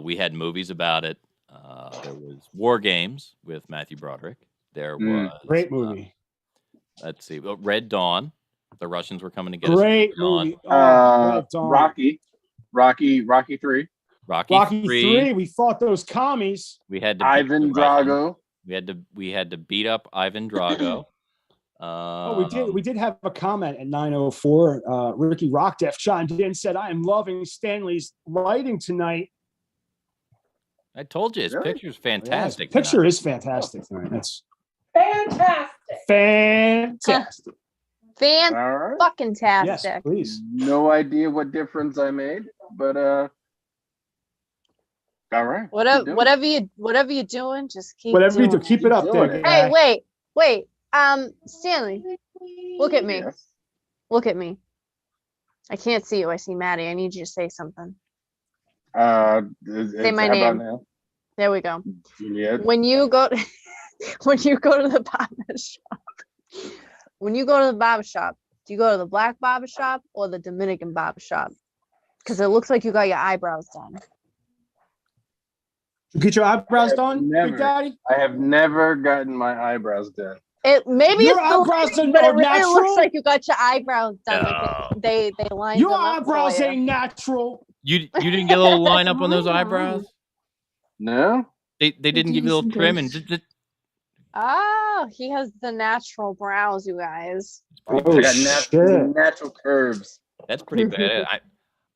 We had movies about it. There was War Games with Matthew Broderick. There was Great movie. let's see, Red Dawn. The Russians were coming to get us. Great Red Dawn. movie. Oh, Red Dawn. Rocky 3. Rocky 3. We fought those commies. We had to Ivan beat the Russians. Drago. We had to beat up Ivan Drago. We did have a comment at 9:04. Ricky Rockdeff chimed in and said, "I am loving Stanley's lighting tonight." I told you his Really? picture's fantastic. Yeah, picture is fantastic tonight. That's Fantastic. fantastic. Fan All right. fucking Yes, tastic. please. No idea what difference I made, but all right. Whatever you're doing, just keep Whatever you doing do, keep it up Doing there. it. Hey, guy. wait. Stanley, look at me. Yes. Look at me. I can't see you. I see Maddie. I need you to say something. Say my how about name. now? There we go. Juliet. When you go to the barber shop, do you go to the black barber shop or the Dominican barber shop? Because it looks like you got your eyebrows done. You get your eyebrows have done, never. Big Daddy? I have never gotten my eyebrows done. Maybe Your it's the eyebrows lighting, but are it really natural? looks like you got your eyebrows done. No. Like they lined Your them up eyebrows for you. ain't natural. You didn't get a little line up on those eyebrows? No? They didn't give you a little trim and Oh, he has the natural brows, you guys. I Oh, got shit. natural curves. that's pretty bad.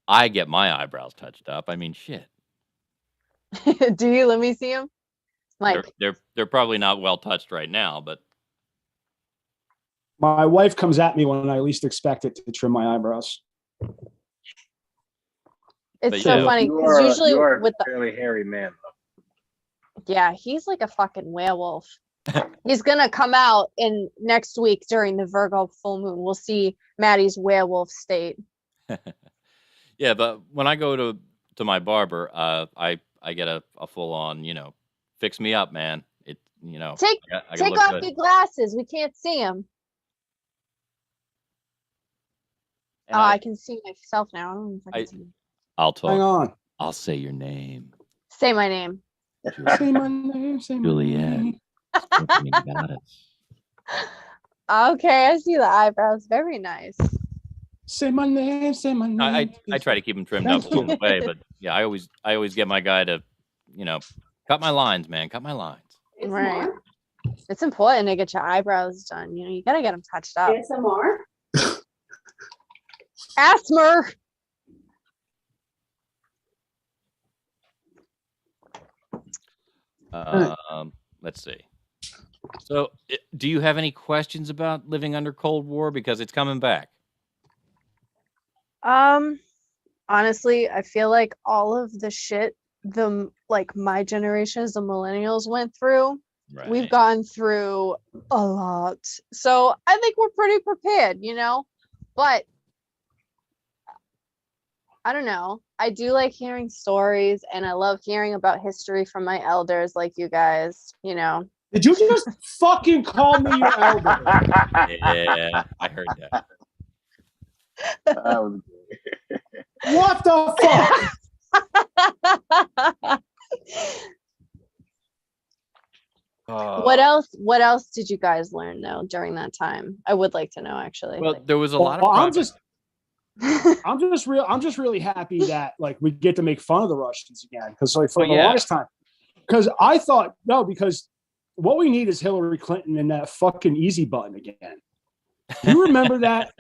I get my eyebrows touched up. I mean, shit. Do you? Let me see him. Like, They're probably not well touched right now, but My wife comes at me when I least expect it to trim my eyebrows. it's But so yeah. funny You because are, usually you are with a fairly hairy man. yeah, he's like a fucking werewolf. He's gonna come out in next week during the Virgo full moon. We'll see Maddie's werewolf state. yeah. But when I go to my barber, I get a full on, fix me up, man. It Take I gotta take look off good. your glasses. We can't see him. And I can see myself now. I don't know if I can see him. I'll Hang talk. on. I'll say your name. Say my name. Say my name. Say my Juliet. name. Stephanie Goddess. Okay, I see the eyebrows. Very nice. Say my name. Say my name. I try to keep them trimmed up along the way, but yeah, I always get my guy to, cut my lines, man. Cut my lines. Right. It's important to get your eyebrows done. You gotta get them touched up. ASMR. Asthma. Let's see. So, do you have any questions about living under Cold War? Because it's coming back. Honestly, I feel like all of the shit my generations, the millennials went through, we've Right. gone through a lot. So I think we're pretty prepared, but I don't know. I do like hearing stories and I love hearing about history from my elders like you guys, Did you just fucking call me your elder? Yeah, I heard that. That was great. What the fuck? What else did you guys learn though during that time? I would like to know actually. Well, there was a lot of Well, progress. I'm just really happy that we get to make fun of the Russians again because for Oh, the yeah. longest time, because I thought because what we need is Hillary Clinton and that fucking easy button again. Do you remember that?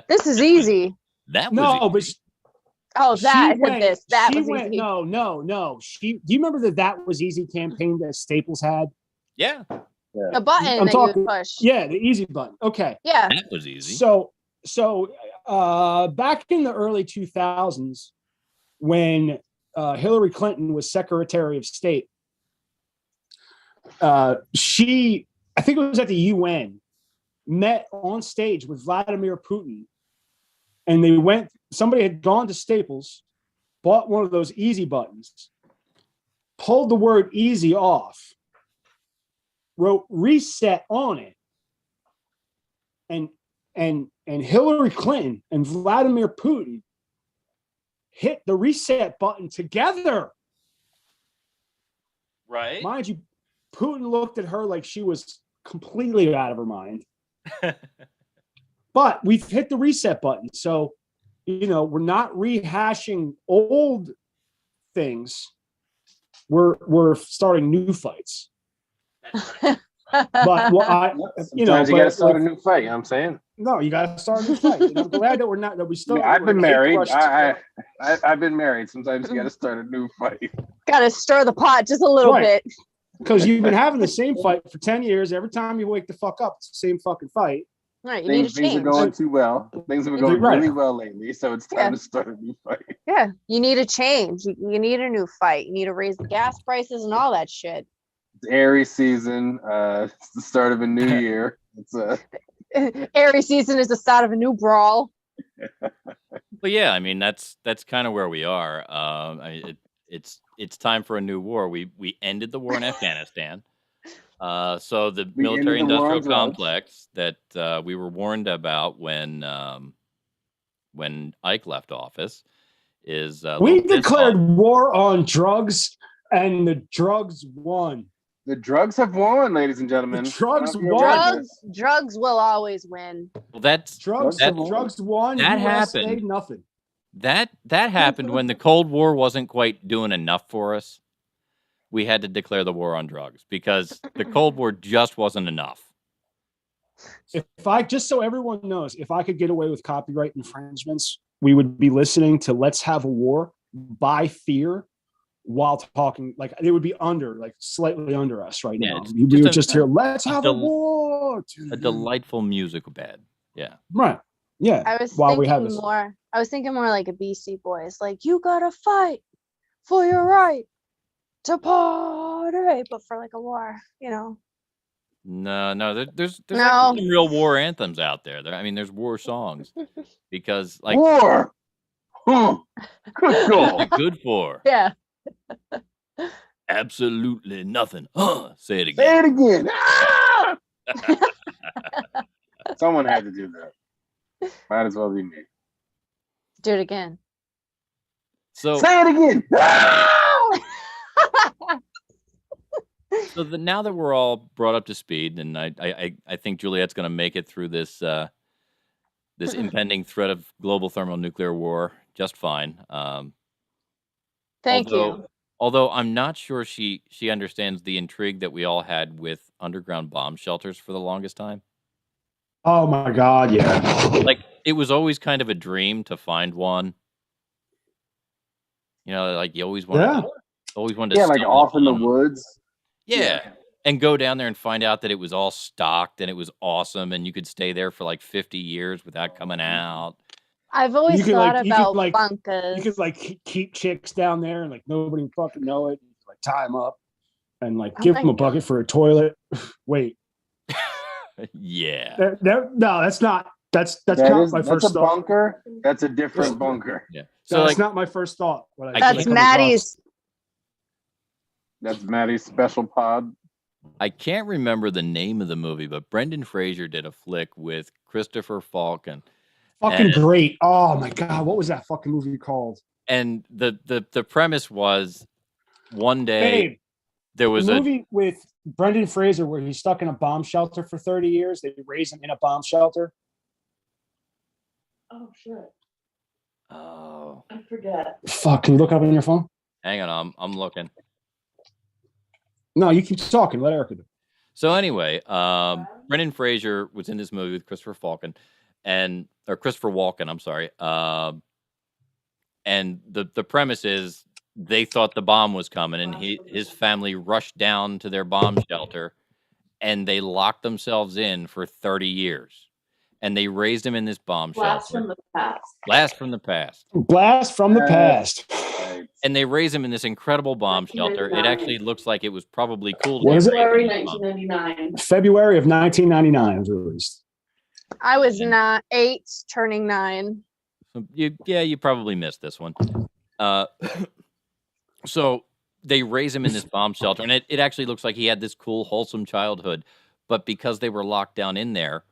This is easy. That was No, but Oh, that she was went, this. That she was went, easy. no. Do you remember that was easy campaign that Staples had? yeah, The button I'm that talking- you would push. Yeah, the easy button. Okay. Yeah. that was easy. So back in the early 2000s, when Hillary Clinton was Secretary of State, she, I think it was at the UN, met on stage with Vladimir Putin, and somebody had gone to Staples, bought one of those easy buttons, pulled the word easy off, wrote reset on it, and Hillary Clinton and Vladimir Putin hit the reset button together. Right. Mind you, Putin looked at her like she was completely out of her mind. But we've hit the reset button. So, we're not rehashing old things. We're starting new fights. But Sometimes you got to start a new fight. You know what I'm saying? No, you got to start a new fight. And I'm glad that we still. I've been married. I I've been married. Sometimes you got to start a new fight. Gotta stir the pot just a little Right. bit. because you've been having the same fight for 10 years. Every time you wake the fuck up, it's the same fucking fight. Right, you need to Things are change. going too well. Things have been going Right. really well lately, so it's time to start a new fight. Yeah, you need a change. You need a new fight. You need to raise the gas prices and all that shit. It's Aries season. It's the start of a new year. It's Aries season is the start of a new brawl. But yeah, I mean that's kind of where we are. It's time for a new war. We ended the war in Afghanistan. So the We ended the war on military-industrial drugs. complex that we were warned about when Ike left office is We little diss declared song. war on drugs, and the drugs won. The drugs have won, ladies and The gentlemen. drugs I don't know if you're aware of won. this. Drugs will always win. Well, that's Drugs, Drugs that, drugs won. that USA, happened. nothing. that happened when the Cold War wasn't quite doing enough for us. We had to declare the war on drugs because the Cold War just wasn't enough. If I, just so everyone knows, if I could get away with copyright infringements, we would be listening to "Let's Have a War" by Fear while talking. Like it would be under, like slightly under us right Yeah, now. it's We just would a- just hear "Let's have a del- war." A delightful musical bed. Yeah. Right. Yeah. I was While we have thinking this, more. I was thinking more like a Beastie Boys, like you gotta fight for your right to party, but for like a war, you know. No, there's No. actually some real war anthems out there. I mean, there's war songs because like War. Huh. Good God. good for Yeah. absolutely nothing. Say it Say again. it again. Ah! Someone had to do that. Might as well be me. Do it again. So Say it again. Ah! now that we're all brought up to speed, and I think Juliet's going to make it through this this impending threat of global thermonuclear war just fine. Thank you. Although I'm not sure she understands the intrigue that we all had with underground bomb shelters for the longest time. oh my God, yeah. Like it was always kind of a dream to find one. You know, like you always wanted to Yeah, like stumble off in the upon 'em. woods. Yeah. And go down there and find out that it was all stocked and it was awesome and you could stay there for like 50 years without coming out. I've always You could, thought like- you could, about like- bunkers. You could like keep chicks down there and like nobody fucking know it. Like tie them up and like Oh give my them a bucket for a toilet. Wait, Yeah. no, that's not. That's That not is, my that's first a thought. bunker. That's a different bunker. Yeah. So That's like not my first thought. When I That's come across- Maddie's. That's Maddie's special pod. I can't remember the name of the movie, but Brendan Fraser did a flick with Christopher Falken. Fucking and- great. Oh my God, what was that fucking movie called? And the premise was one day Babe, there the was a movie with Brendan Fraser where he's stuck in a bomb shelter for 30 years. They raise him in a bomb shelter. Oh, shit. oh, I forget. Fuck, can you look up on your phone? hang on, I'm looking. No, you keep talking. Let Erica do. So anyway, Brendan Fraser was in this movie with Christopher Falken or Christopher Walken, I'm sorry. And the premise is they thought the bomb was coming and his family rushed down to their bomb shelter and they locked themselves in for 30 years. And they raised him in this bomb Blast shelter. from the past. Blast from the past. Blast from the past. Right. And they raised him in this incredible bomb shelter. It 1999. actually looks like it was probably cool to What be is it? raised February in this bomb. 1999. February of 1999 was released. I was not 8, turning 9. So you probably missed this one. So they raise him in this bomb shelter, and it actually looks like he had this cool, wholesome childhood. But because they were locked down in there,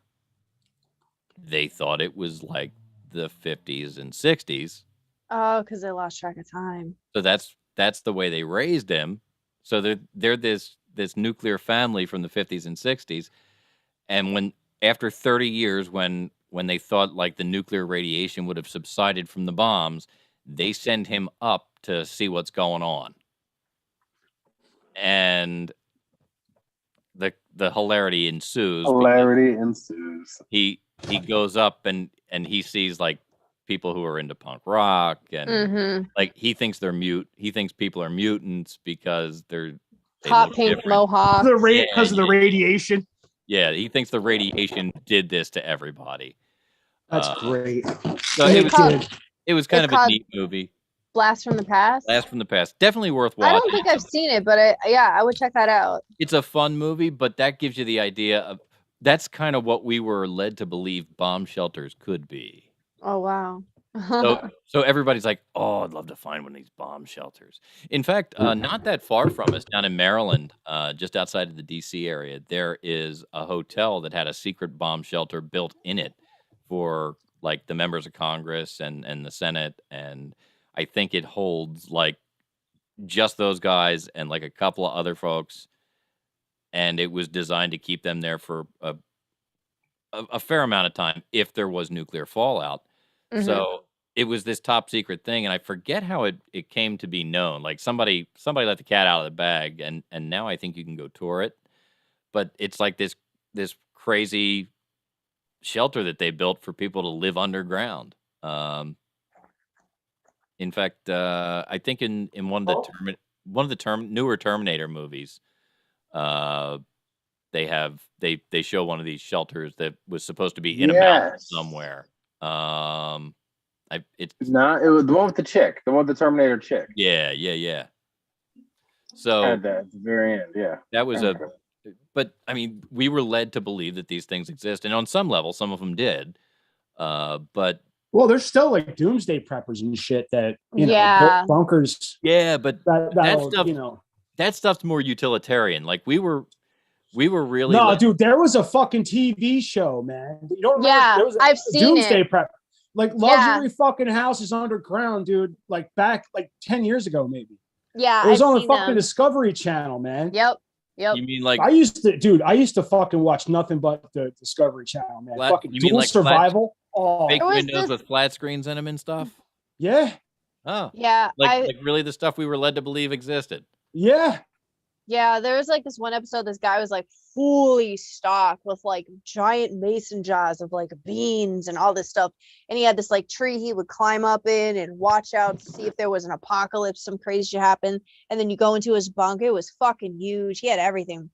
they thought it was like the 50s and 60s. Oh, because they lost track of time. So that's the way they raised him. So they're this nuclear family from the 50s and 60s, and after 30 years, when they thought like the nuclear radiation would have subsided from the bombs, they send him up to see what's going on. And the hilarity ensues. because Hilarity ensues. He goes up and he sees like people who are into punk rock and Mm-hmm. like he thinks they're mute. He thinks people are mutants because they Hot look pink different. mohawk. Because of the yeah. radiation. Yeah, he thinks the radiation did this to everybody. That's Uh, great. So It it was did. it was kind It's of a called neat movie. Blast from the past. Blast from the past, definitely worth I watching. don't think I've seen it, but I would check that out. It's a fun movie, but that gives you the idea of that's kind of what we were led to believe bomb shelters could be. Oh wow. So everybody's like, "Oh, I'd love to find one of these bomb shelters." In fact, not that far from us, down in Maryland, just outside of the D.C. area, there is a hotel that had a secret bomb shelter built in it for like the members of Congress and the Senate, and I think it holds like just those guys and like a couple of other folks, and it was designed to keep them there for a fair amount of time if there was nuclear fallout. Mhm. So it was this top secret thing, and I forget how it came to be known. Like somebody let the cat out of the bag, and now I think you can go tour it. But it's like this crazy shelter that they built for people to live underground. In fact, I think in one of the newer Terminator movies, they show one of these shelters that was supposed to be in a mountain Yes. somewhere. It's Not it was the one with the chick, the one with the Terminator chick. yeah. So Had that at the very end, yeah. that was Okay. but I mean, we were led to believe that these things exist, and on some level, some of them did. But Well, there's still like doomsday preppers and shit that Yeah. bunkers. yeah, but That stuff, that stuff's more utilitarian. Like we were really No, dude, there was a fucking TV show, man. You don't remember? Yeah, There was I've seen doomsday it. prep, like luxury fucking houses underground, dude. Like back like 10 years ago, maybe. Yeah, It was I've on the seen fucking them. Discovery Channel, man. Yep. You mean like I used to fucking watch nothing but the Discovery Channel, man. Fucking you mean dual like flat- survival. Oh, fake There was windows this- with flat screens in them and stuff? yeah, Oh, Yeah, like really the stuff we were led to believe existed. yeah. there was like this one episode, this guy was like fully stocked with like giant mason jars of like beans and all this stuff. And he had this like tree he would climb up in and watch out to see if there was an apocalypse, some crazy shit happen. And then you go into his bunk, it was fucking huge. He had everything.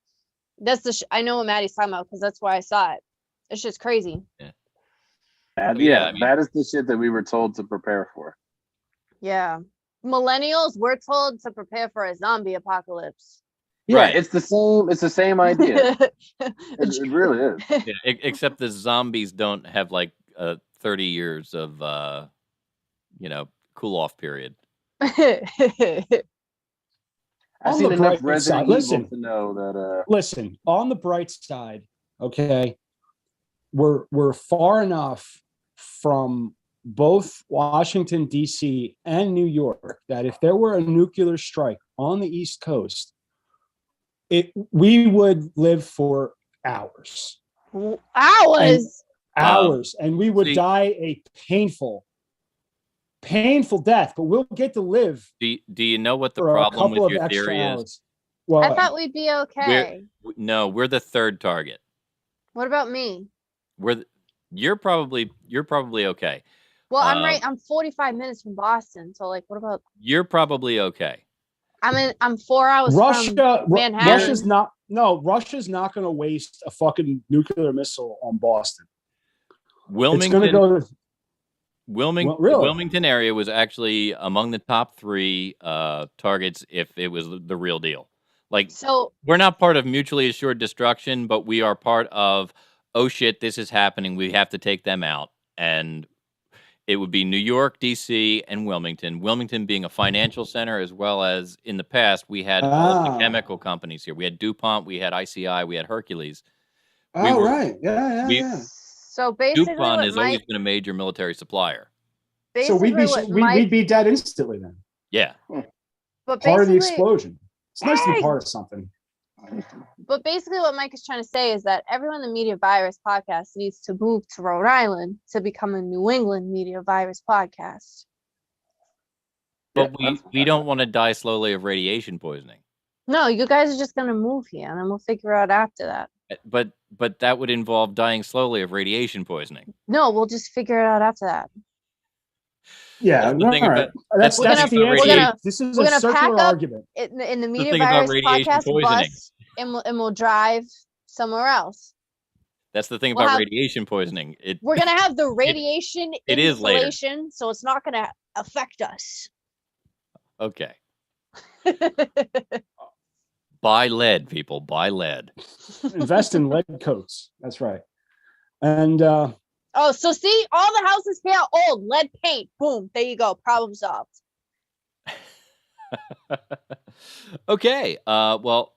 That's I know what Maddie's talking about because that's why I saw it. It's just crazy. I mean, That is the shit that we were told to prepare for. Yeah. Millennials, we're told to prepare for a zombie apocalypse. Yeah, Right. it's the same idea. It really is. Yeah, except the zombies don't have like 30 years of cool off period. I've On seen the enough bright Resident side, Evil listen. to know that. Listen, on the bright side, okay, we're far enough from both Washington, D.C. and New York that if there were a nuclear strike on the East Coast, we would live for hours. Hours. Hours, and we would see- die a painful death, but we'll get to live Do you know what the for a problem couple with of your extra theory is? hours. Well, I thought we'd be okay. No, we're the third target. What about me? You're probably okay. Well, I'm 45 minutes from Boston, so like, what about? You're probably okay. I'm 4 hours Russia, from Manhattan. Russia's not going to waste a fucking nuclear missile on Boston. Wilmington, It's going to go to Wilmington, Well, really? the Wilmington area was actually among the top 3 targets if it was the real deal. Like, So we're not part of mutually assured destruction, but we are part of, oh shit, this is happening. We have to take them out. And it would be New York, D.C., and Wilmington. Wilmington being a financial center, as well as in the past, we had all the chemical companies here. We had DuPont, we had ICI, we had Hercules. right. Yeah. so basically, DuPont what has Mike, always been a major military supplier. So basically what Mike, we'd be dead instantly then. Yeah. but Part of the basically, explosion. It's nice to be Eggs! part of something. but basically, what Mike is trying to say is that everyone in the Media Virus podcast needs to move to Rhode Island to become a New England Media Virus podcast. But we don't want to die slowly of radiation poisoning. No, you guys are just gonna move here, and then we'll figure out after that. But that would involve dying slowly of radiation poisoning. No, we'll just figure it out after that. Yeah, That's the thing all right. That's We're the gonna- answer. we're gonna- This is we're a gonna pack circular up- argument. In the Media thing about Virus radiation podcast poisoning. bus, and we'll drive somewhere else. That's the thing We'll about have- radiation poisoning. We're gonna have the radiation it is later. insulation, so it's not gonna affect us. Okay. Buy lead, people. Buy lead. Invest in lead coats. That's right. And Oh, so see, all the houses here are old, lead paint. Boom, there you go. Problem solved. Okay. Well,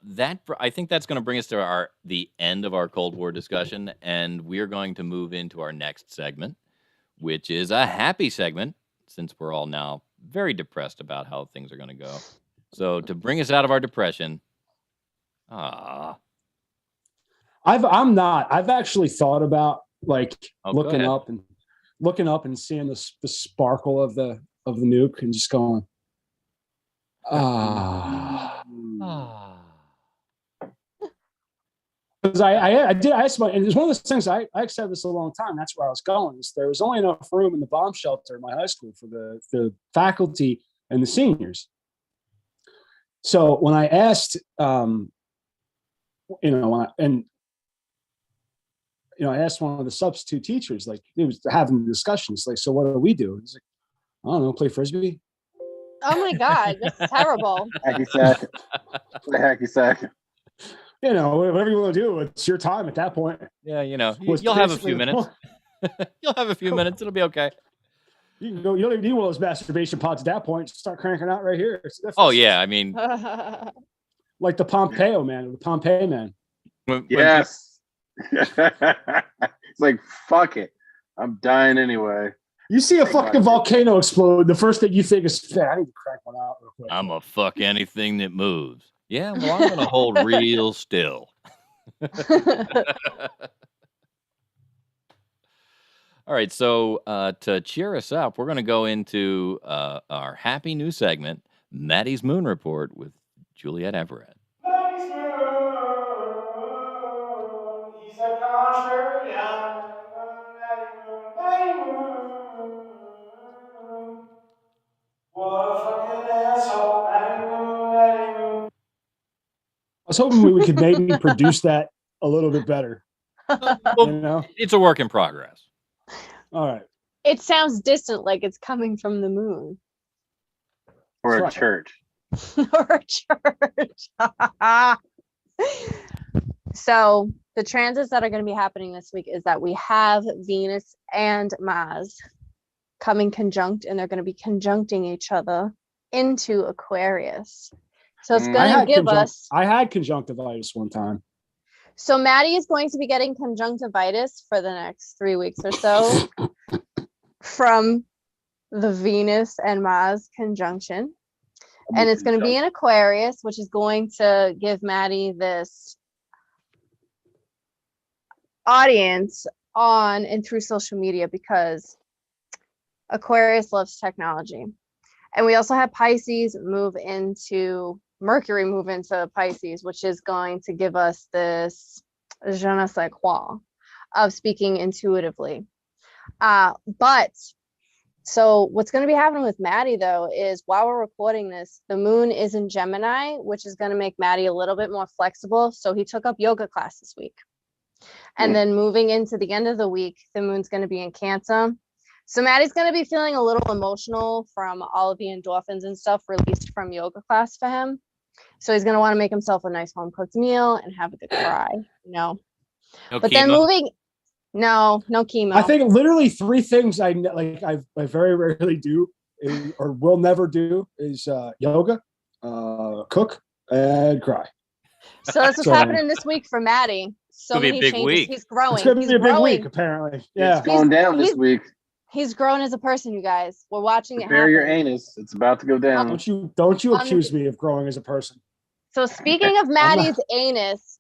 I think that's going to bring us to the end of our Cold War discussion, and we're going to move into our next segment, which is a happy segment, since we're all now very depressed about how things are going to go. So to bring us out of our depression, I'm not. I've actually thought about like looking up and seeing the sparkle of the nuke and just going, because I asked my, and it's one of those things I said this a long time. That's where I was going. Is there was only enough room in the bomb shelter in my high school for the faculty and the seniors. So when I asked, I asked one of the substitute teachers, like he was having discussions, like, so what do we do? He's like, I don't know, play frisbee. Oh my God, that's terrible. Hacky sack. Play hacky sack. Whatever you want to do, it's your time at that point. Yeah, you'll have a few minutes. You'll have a few minutes. It'll be okay. You can go. You don't even need one of those masturbation pods at that point. Just start cranking out right here. Oh yeah, I mean, like the Pompeo man, the Pompeii man. Yes. It's like, fuck it, I'm dying anyway. You see a fucking volcano explode, the first thing you think is, I need to crank one out real quick. I'm gonna fuck anything that moves. Yeah, well, I'm gonna hold real still. All right, so to cheer us up, we're gonna go into our happy news segment, Maddie's Moon Report with Juliet Everett. Maddie's Moon, he's a contrarian. Maddie Moon. What a fucking asshole. Maddie Moon. I was hoping we could maybe produce that a little bit better. Well, it's a work in progress. All right. It sounds distant, like it's coming from the moon. Or a Right. church. Or a church. So the transits that are going to be happening this week is that we have Venus and Mars coming conjunct, and they're going to be conjuncting each other into Aquarius. So it's going to give us. I had conjunctivitis one time. So Maddie is going to be getting conjunctivitis for the next 3 weeks or so from the Venus and Mars conjunction. And it's going to be in Aquarius, which is going to give Maddie this audience on and through social media, because Aquarius loves technology. And we also have Mercury move into Pisces, which is going to give us this je ne sais quoi of speaking intuitively. So what's going to be happening with Maddie, though, is while we're recording this, the moon is in Gemini, which is going to make Maddie a little bit more flexible. So he took up yoga class this week. And then moving into the end of the week, the moon's going to be in Cancer. So Maddie's going to be feeling a little emotional from all of the endorphins and stuff released from yoga class for him. So he's going to want to make himself a nice home cooked meal and have a good cry, No but chemo? then no chemo. I think literally 3 things I very rarely do or will never do is yoga, cook, and cry. So that's what's happening this week for Maddie. So It's gonna be many a big changes. week. He's growing. It's going to be a big growing. week, apparently. Yeah. It's going down this week. He's grown as a person, you guys. We're watching it Prepare happen. your anus. It's about to go down. Don't you accuse me of growing as a person. So speaking of Maddie's anus,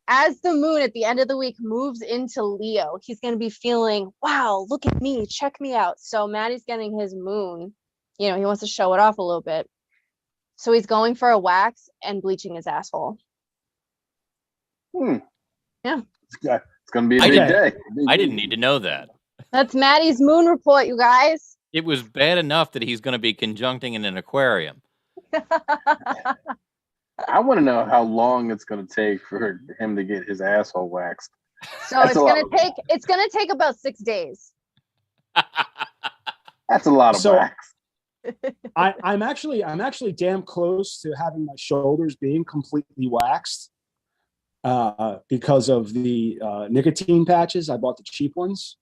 as the moon at the end of the week moves into Leo, he's going to be feeling, wow, look at me, check me out. So Maddie's getting his moon, he wants to show it off a little bit. So he's going for a wax and bleaching his asshole. Yeah. Yeah. It's going to be a big day. I didn't need to know that. That's Maddie's moon report, you guys. It was bad enough that he's going to be conjuncting in an aquarium. I want to know how long it's going to take for him to get his asshole waxed. So it's gonna take about 6 days. That's a lot of wax. I'm actually damn close to having my shoulders being completely waxed because of the nicotine patches. I bought the cheap ones.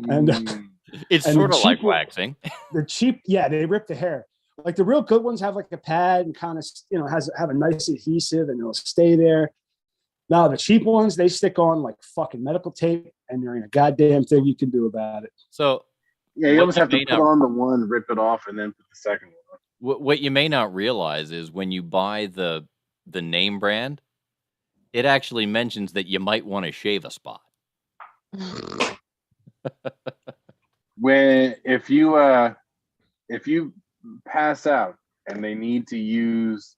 And it's sort of like waxing. The cheap, they rip the hair. Like the real good ones have like a pad and kind of have a nice adhesive and it'll stay there. Now the cheap ones, they stick on like fucking medical tape and there ain't a goddamn thing you can do about it. So Yeah, you What almost you have to may put not- on the one, rip it off, and then put the second one on. What you may not realize is when you buy the name brand, it actually mentions that you might want to shave a spot. If you pass out and they need to use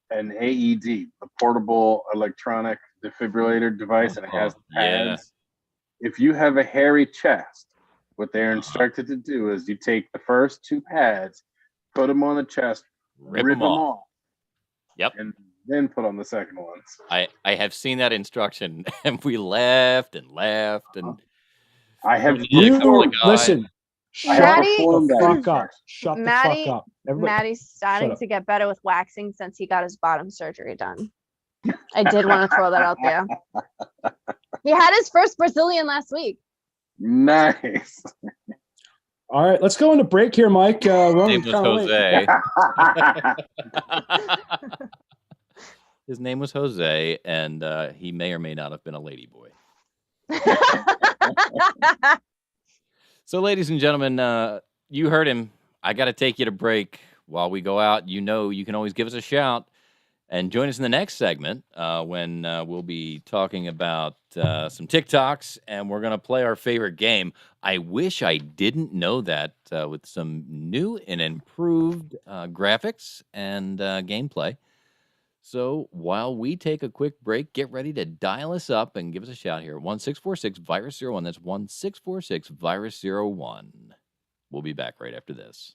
an AED, a portable electronic defibrillator device, and it has Yeah. pads. If you have a hairy chest, what they're instructed to do is you take the first two pads, put them on the chest, Rip rip 'em them off. off, Yep. and then put on the second ones. I have seen that instruction, and we laughed and laughed, and I have we needed a couple of You guys. listen. I Shut have Maddie- performed the that fuck up. instruction. Shut the Maddie- fuck up. Everybody. Maddie's starting up. to get better with waxing since he got his bottom surgery done. I did want to throw that out there. He had his first Brazilian last week. Nice. All right, let's go into break here, Mike. We're His only name was kinda late. Jose. His name was Jose, and he may or may not have been a lady boy. So, ladies and gentlemen, you heard him. I got to take you to break. While we go out, you know you can always give us a shout and join us in the next segment when we'll be talking about some TikToks, and we're going to play our favorite game. I wish I didn't know that with some new and improved graphics and gameplay. So while we take a quick break, get ready to dial us up and give us a shout here. 1-646-VIRUS-01. That's 1-646-VIRUS-01. We'll be back right after this.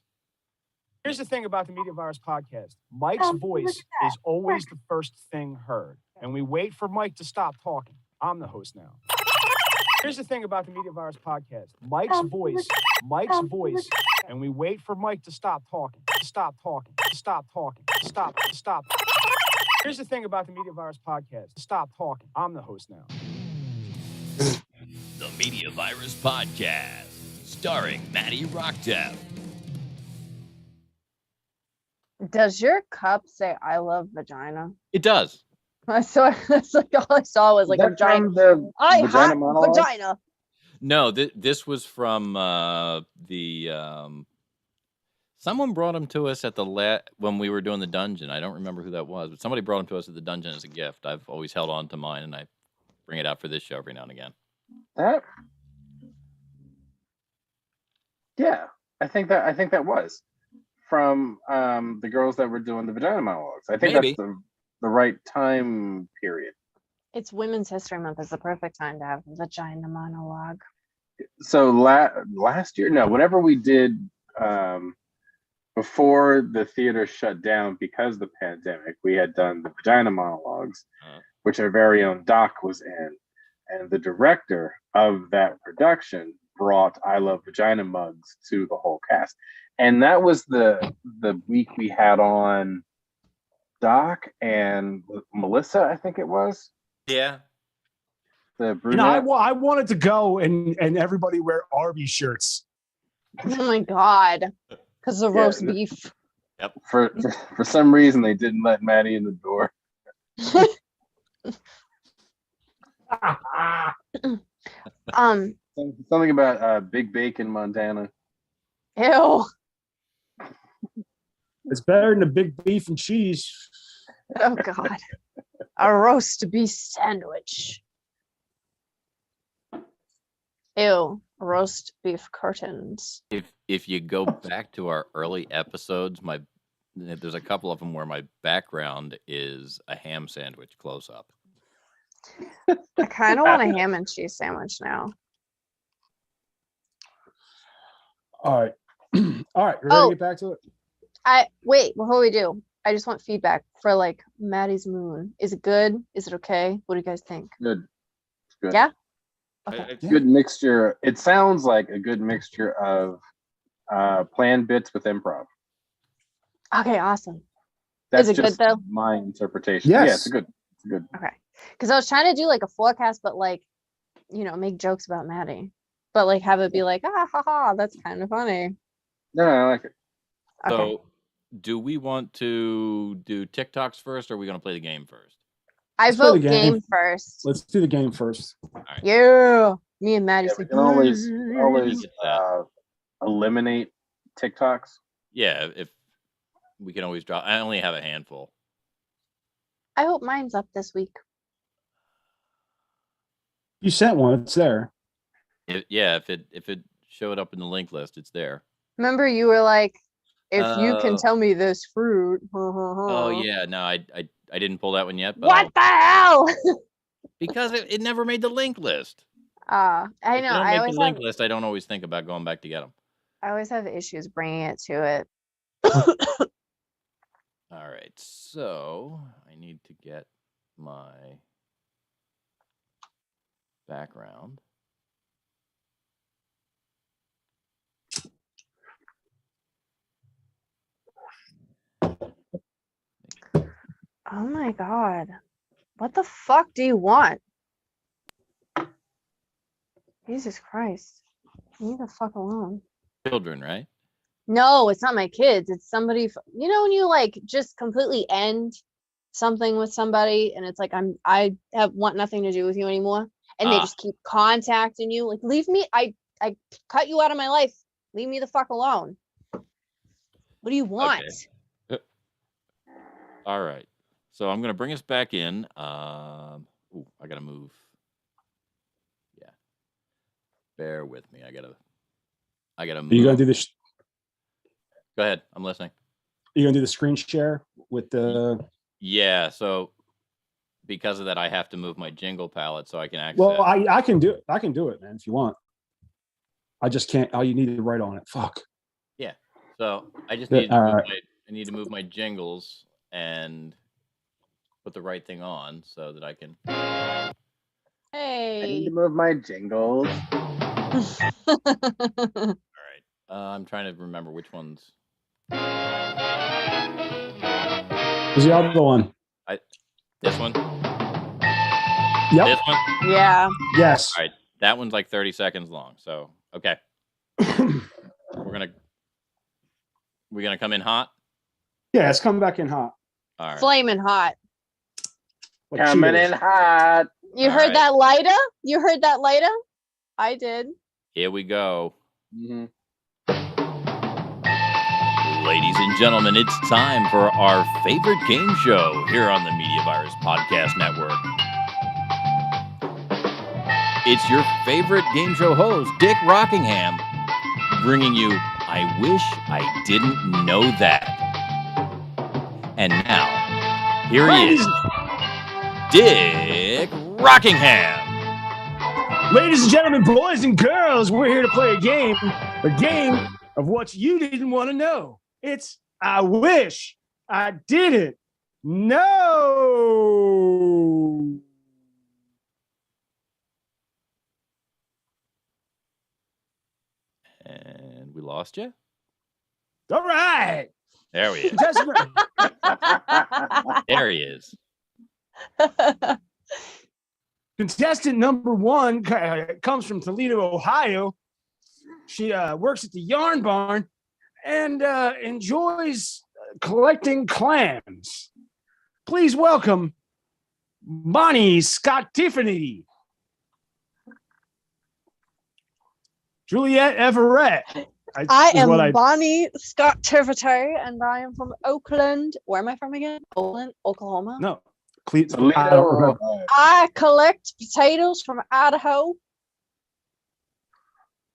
Here's the thing about the Media Virus podcast. Mike's voice is always the first thing heard, and we wait for Mike to stop talking. I'm the host now. Here's the thing about the Media Virus podcast. Mike's voice, and we wait for Mike to stop talking. Stop. Here's the thing about the Media Virus podcast. Stop talking. I'm the host now. The Media Virus Podcast, starring Maddie Rocktown. Does your cup say "I love vagina"? It does. I saw. That's like all I saw was like a Is that giant. from the I Vagina have Monologues? vagina. No, this was from someone brought him to us at the when we were doing the dungeon. I don't remember who that was, but somebody brought him to us at the dungeon as a gift. I've always held on to mine, and I bring it out for this show every now and again. That? Yeah, I think that was from the girls that were doing the Vagina Monologues. I think Maybe. that's the right time period. It's Women's History Month. It's the perfect time to have a vagina monologue. So last year, no, whenever we did before the theater shut down because of the pandemic, we had done the Vagina Monologues, which our very own Doc was in, and the director of that production brought I Love Vagina mugs to the whole cast, and that was the week we had on Doc and Melissa, I think it was. Yeah. The You know, brunette. I wanted to go and everybody wear Arby shirts. Oh my god! Because the Yeah, roast beef. For some reason, they didn't let Maddie in the door. Something about Big Bacon, Montana. Ew. It's better than the big beef and cheese. Oh god. A roast beef sandwich. Ew. Roast beef curtains. If you go back to our early episodes, there's a couple of them where my background is a ham sandwich close up. I kind of want a ham and cheese sandwich now. All right. All right. You ready to get back to it? Wait, before we do, I just want feedback for like Maddie's moon. Is it good? Is it okay? What do you guys think? Good. It's good. Yeah? Okay. Good mixture. It sounds like a good mixture of planned bits with improv. Okay, awesome. That's it good, just though? my interpretation. Yes. Yeah, it's good. Okay. Because I was trying to do like a forecast, but like, make jokes about Maddie. But like have it be like, ah, ha, ha, that's kind of funny. No, I like it. Okay. So, do we want to do TikToks first, or are we going to play the game first? I Let's play the vote game. game first. Let's do the game first. Yeah. Me and Maddie Yeah, say, we can always Get that. eliminate TikToks? Yeah, if we can always drop. I only have a handful. I hope mine's up this week. You sent one. It's there. If it showed up in the link list, it's there. Remember, you were like, if you can Oh. tell me this fruit. Oh yeah, no, I didn't pull that one yet. But What the hell? because it never made the link list. I If know. they don't I make always the link have. list, I don't always think about going back to get them. I always have issues bringing it to it. All right, so I need to get my background. Oh my god. What the fuck do you want? Jesus Christ. Leave the fuck alone. Children, right? No, it's not my kids. It's somebody. You know when you like just completely end something with somebody, and it's like I want nothing to do with you anymore, and they just keep contacting you. Like, leave me. I cut you out of my life. Leave me the fuck alone. What do you want? Okay. All right. So I'm gonna bring us back in. I gotta move. Yeah. Bear with me. I gotta move. Are you gonna do this? Go ahead. I'm listening. Are you gonna do the screen share with the? Yeah. So because of that, I have to move my jingle palette so I can access. Well, I can do it. I can do it, man. If you want. I just can't. Oh, you need to write on it. Fuck. Yeah. So I just Yeah, need to all move right. I need to move my jingles and put the right thing on so that I can. I need Hey. to move my jingles. All right. I'm trying to remember which ones. Who's the other one? This one. Yep. This one. Yeah. Yes. All right. That one's like 30 seconds long. So okay. We're gonna come in hot. Yeah, it's coming back in hot. All right. Flaming hot. Like Coming Cheetos. in hot. You All heard right. that, Lida? You heard that, Lida? I did. Here we go. Mhm. Ladies and gentlemen, it's time for our favorite game show here on the Media Virus Podcast Network. It's your favorite game show host, Dick Rockingham, bringing you I Wish I Didn't Know That. And now, here he is, Dick Rockingham. Ladies and gentlemen, boys and girls, we're here to play a game of what you didn't want to know. It's I Wish I Didn't Know. And we lost you. All right. There he is. Contestant, There he is. contestant number one comes from Toledo, Ohio. She works at the Yarn Barn and enjoys collecting clams. Please welcome Bonnie Scott Tiffany. Juliet Everett. I is what am Bonnie Scott Tiffany, and I am from Oakland. Where am I from again? Oakland, Oklahoma. No. Toledo, I don't remember. Ohio. I collect potatoes from Idaho.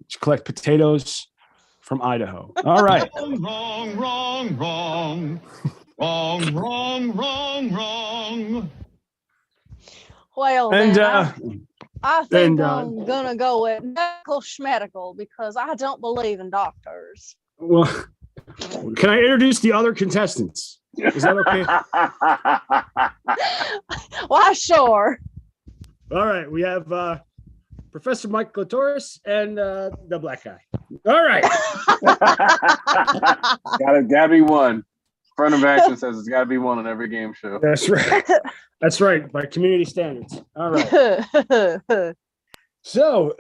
She collect potatoes from Idaho. All right. Wrong. Well, And then I think and, I'm gonna go with medical schmedical because I don't believe in doctors. well, can I introduce the other contestants? Is that okay? Why, sure. All right. We have Professor Mike Latoris and the black guy. All right. gotta be one. Front of action says it's gotta be one on every game show. That's right. That's right. By community standards. All right. So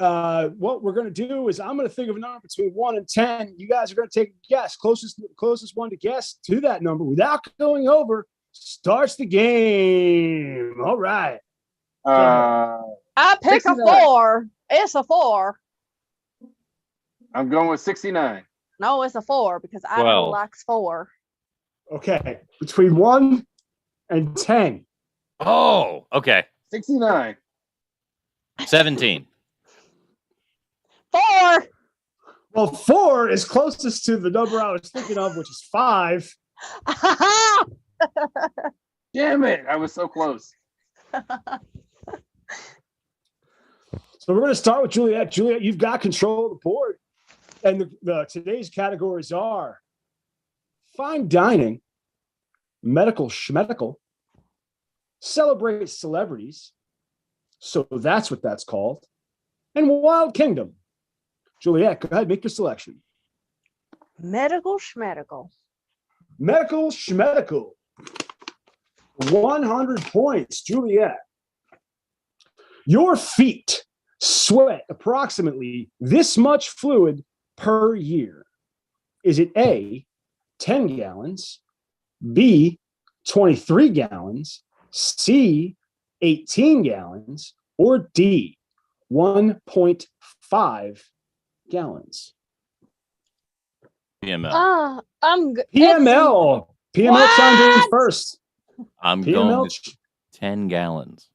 what we're going to do is I'm going to think of a number between 1 and 10. You guys are going to take a guess. Closest one to guess to that number without going over starts the game. All right. I pick a 69. 4. It's a 4. I'm going with 69. No, it's a 4 because Idaho 12. likes 4. Okay, between 1 and 10. Oh, okay. 69. 17. 4. Well, 4 is closest to the number I was thinking of, which is 5. Damn it. I was so close. So we're going to start with Juliet. Juliet, you've got control of the board. And today's categories are fine dining, medical schmedical, celebrate celebrities. So that's what that's called. And Wild Kingdom. Juliet, go ahead, make your selection. Medical schmedical. Medical schmedical. 100 points. Juliet. Your feet sweat approximately this much fluid per year. Is it A, 10 gallons, B, 23 gallons, C, 18 gallons, or D, 1.5 gallons? PML. I'm good. PML. PML chimed in first. I'm going PML, with 10 gallons.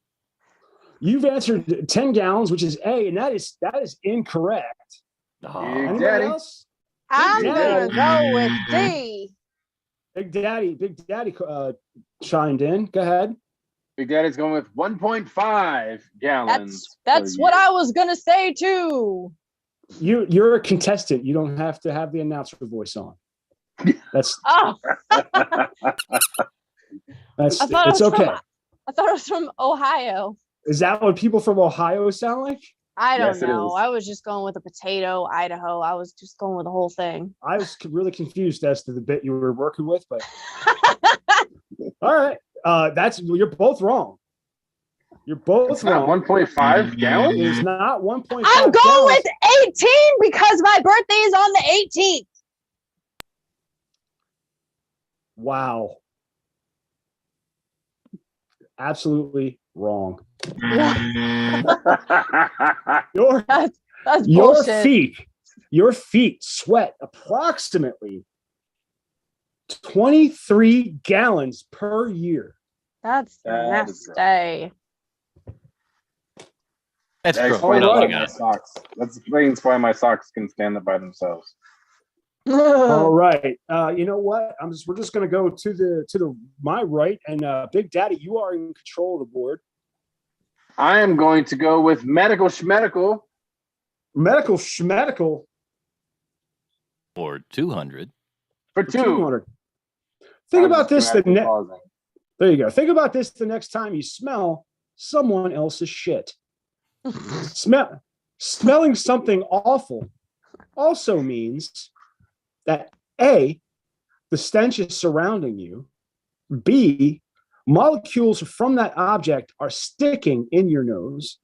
you've answered 10 gallons, which is A, and that is incorrect. Oh, Big Anybody Daddy. else? I'm Big gonna Daddy. go with D. Big Daddy chimed in. Go ahead. Big Daddy's going with 1.5 gallons. That's per what year. I was gonna say too. You're a contestant. You don't have to have the announcer voice on. That's Oh, that's I thought it's it was okay. I thought it was from Ohio. Is that what people from Ohio sound like? I don't Yes, it know. is. I was just going with a potato, Idaho. I was just going with the whole thing. I was really confused as to the bit you were working with, but all right. You're both wrong. You're both It's not wrong. 1.5 It gallons? is not 1.5 I'm going gallons. with 18 because my birthday is on the 18th. Wow. Absolutely wrong. Your That's your bullshit. feet sweat approximately 23 gallons per year. That's That is nasty. that's That gross. What explains else why you my got? socks. That explains why my socks can stand up by themselves. All right. You know what? We're just gonna go to my right, and Big Daddy, you are in control of the board. I am going to go with medical schmedical. Medical schmedical For 200. For for 2. 200. Think about this. Pausing. There you go. Think about this the next time you smell someone else's shit. Smelling something awful also means that A, the stench is surrounding you. B, molecules from that object are sticking in your nose.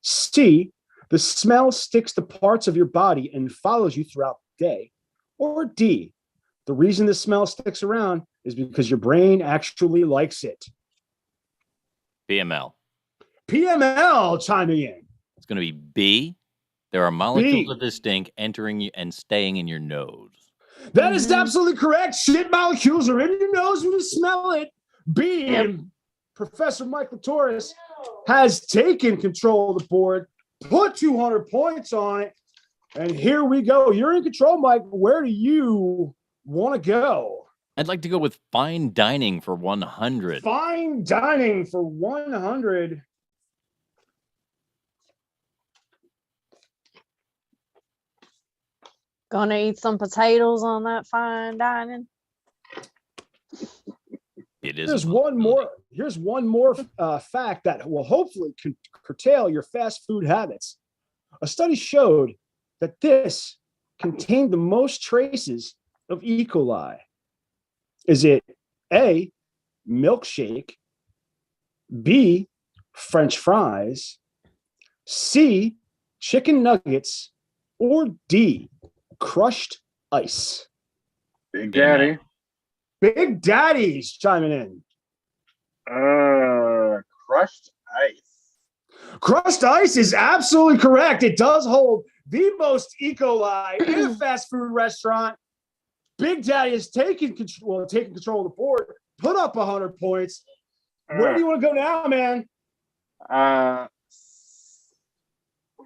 C, the smell sticks to parts of your body and follows you throughout the day. Or D, the reason the smell sticks around is because your brain actually likes it. PML. PML chiming in. It's going to be B. There are molecules B. of this stink entering you and staying in your nose. That is absolutely correct. Shit molecules are in your nose when you smell it. B. Yep. Professor Michael Torres has taken control of the board, put 200 points on it, and here we go. You're in control, Mike. Where do you want to go? I'd like to go with fine dining for 100. Fine dining for 100. Gonna eat some potatoes on that fine dining. It is. Here's one more fact that will hopefully curtail your fast food habits. A study showed that this contained the most traces of E. coli. Is it A, milkshake, B, French fries, C, chicken nuggets, or D, crushed ice? Big Daddy. Big Daddy's chiming in. Crushed ice. Crushed ice is absolutely correct. It does hold the most E. coli in a fast food restaurant. Big Daddy is taking control of the board. Put up 100 points. Where do you want to go now, man?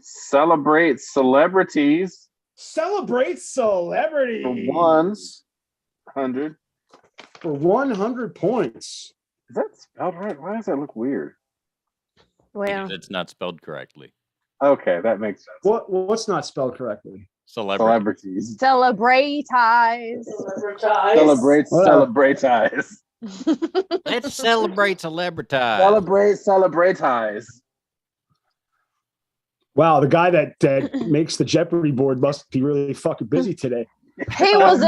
Celebrate celebrities. Celebrate celebrities. For 100. For 100 points. Is that spelled right? Why does that look weird? Well, It's not spelled correctly. Okay, that makes sense. What's not spelled correctly? Celebrities. celebrate ties. Celebrate celebratize. Let's celebrate celebrity. Celebratize. Wow, the guy that makes the Jeopardy board must be really fucking busy today. He was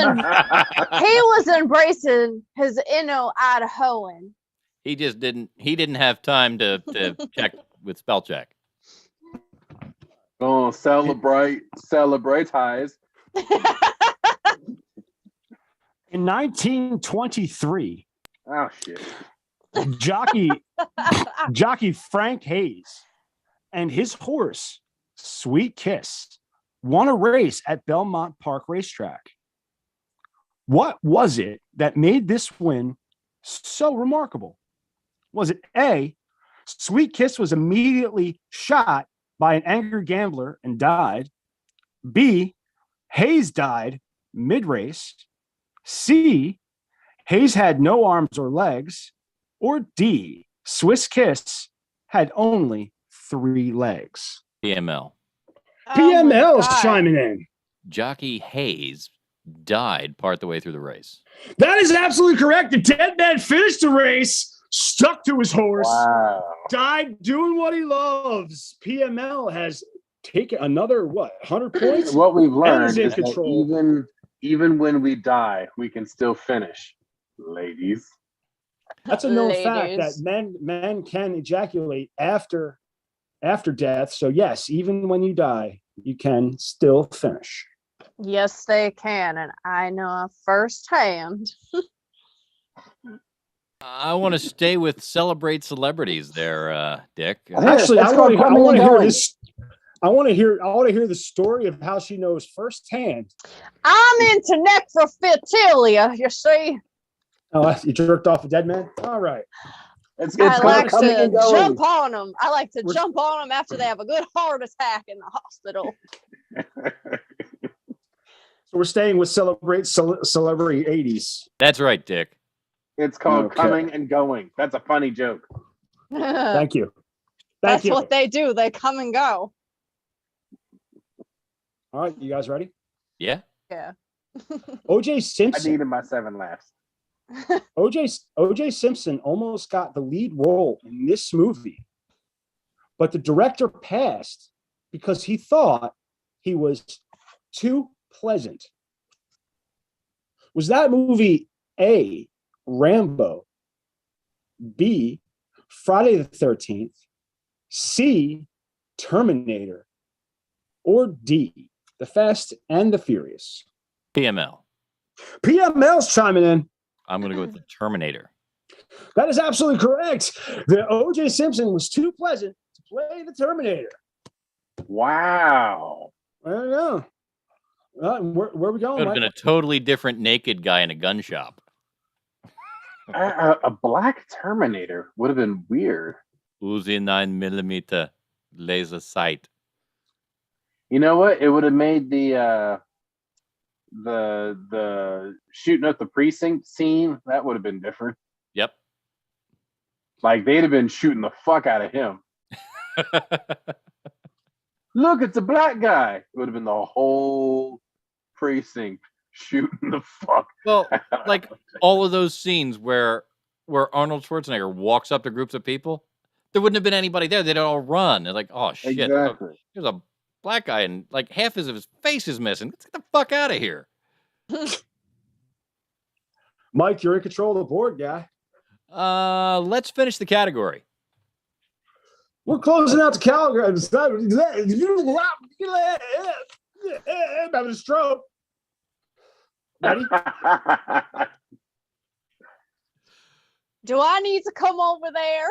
embracing his inner Idahoan. He just didn't have time to check with spell check. Oh, celebratize. In 1923, Oh shit. jockey Frank Hayes and his horse, Sweet Kiss, won a race at Belmont Park Racetrack. What was it that made this win so remarkable? Was it A, Sweet Kiss was immediately shot by an angry gambler and died? B, Hayes died mid-race? C, Hayes had no arms or legs? Or D, Swiss Kiss had only 3 legs? PML. PML's chiming in. Jockey Hayes died part the way through the race. That is absolutely correct. The dead man finished the race, stuck to his horse, Wow. died doing what he loves. PML has taken another, 100 points? What we've And learned is in is that control. even when we die, we can still finish, ladies. That's a known fact that Ladies. men can ejaculate after death. So yes, even when you die, you can still finish. Yes, they can, and I know firsthand. I want to stay with celebrate celebrities there, Dick. Actually, It's I called want coming to and hear going. this. I want to hear the story of how she knows firsthand. I'm into necrophilia, you see. Oh, you jerked off a dead man? All right. It's I called like coming to and going. jump on them. I like to We're- jump on them after they have a good heart attack in the hospital. So we're staying with celebrate celebrity 80s. That's right, Dick. It's called Okay. coming and going. That's a funny joke. Thank you. That's Thank you. what they do. They come and go. All right, you guys ready? Yeah. Yeah. OJ I Simpson. needed my 7 laughs. OJ Simpson almost got the lead role in this movie, but the director passed because he thought he was too pleasant. Was that movie A, Rambo, B, Friday the 13th, C, Terminator, or D, The Fast and the Furious? PML. PML's chiming in. I'm going to go with the Terminator. That is absolutely correct. The OJ Simpson was too pleasant to play the Terminator. Wow. I don't know. Where are we going? Could have been a totally different naked guy in a gun shop. A black Terminator would have been weird. Uzi 9mm laser sight. You know what? It would have made the shooting up the precinct scene, that would have been different. Yep. Like they'd have been shooting the fuck out of him. Look, it's a black guy. It would have been the whole precinct shooting the fuck. Well, like all of those scenes where Arnold Schwarzenegger walks up to groups of people, there wouldn't have been anybody there. They'd all run. They're like, oh shit, Exactly. there's a black guy and like half of his face is missing. Let's get the fuck out of here. Mike, you're in control of the board, guy. Let's finish the category. We're closing out the calendar. I'm having a stroke. Ready? Do I need to come over there?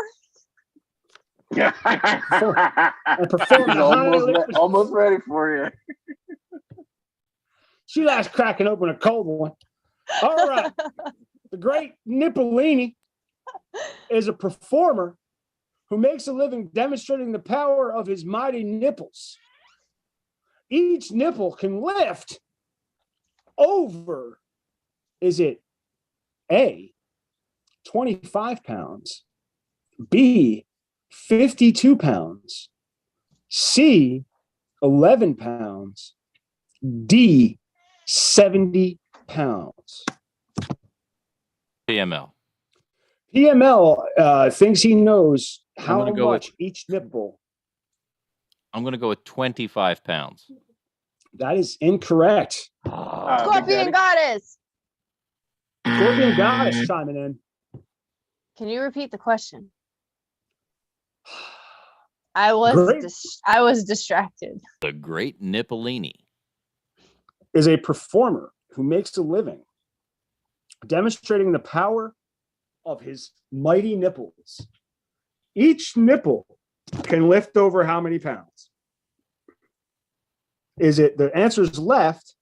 And perform the highly almost ready for you. She likes cracking open a cold one. All right. The great Nippleini is a performer who makes a living demonstrating the power of his mighty nipples. Each nipple can lift over, is it A, 25 pounds, B, 52 pounds, C, 11 pounds, D, 70 pounds. PML. PML thinks he knows how gonna go much each nipple. I'm going to go with 25 pounds. That is incorrect. Big Scorpion Daddy? goddess. Scorpion goddess chiming in. Can you repeat the question? I Great. was distracted. The great Nippolini. Is a performer who makes a living demonstrating the power of his mighty nipples. Each nipple can lift over how many pounds? Is it the answers left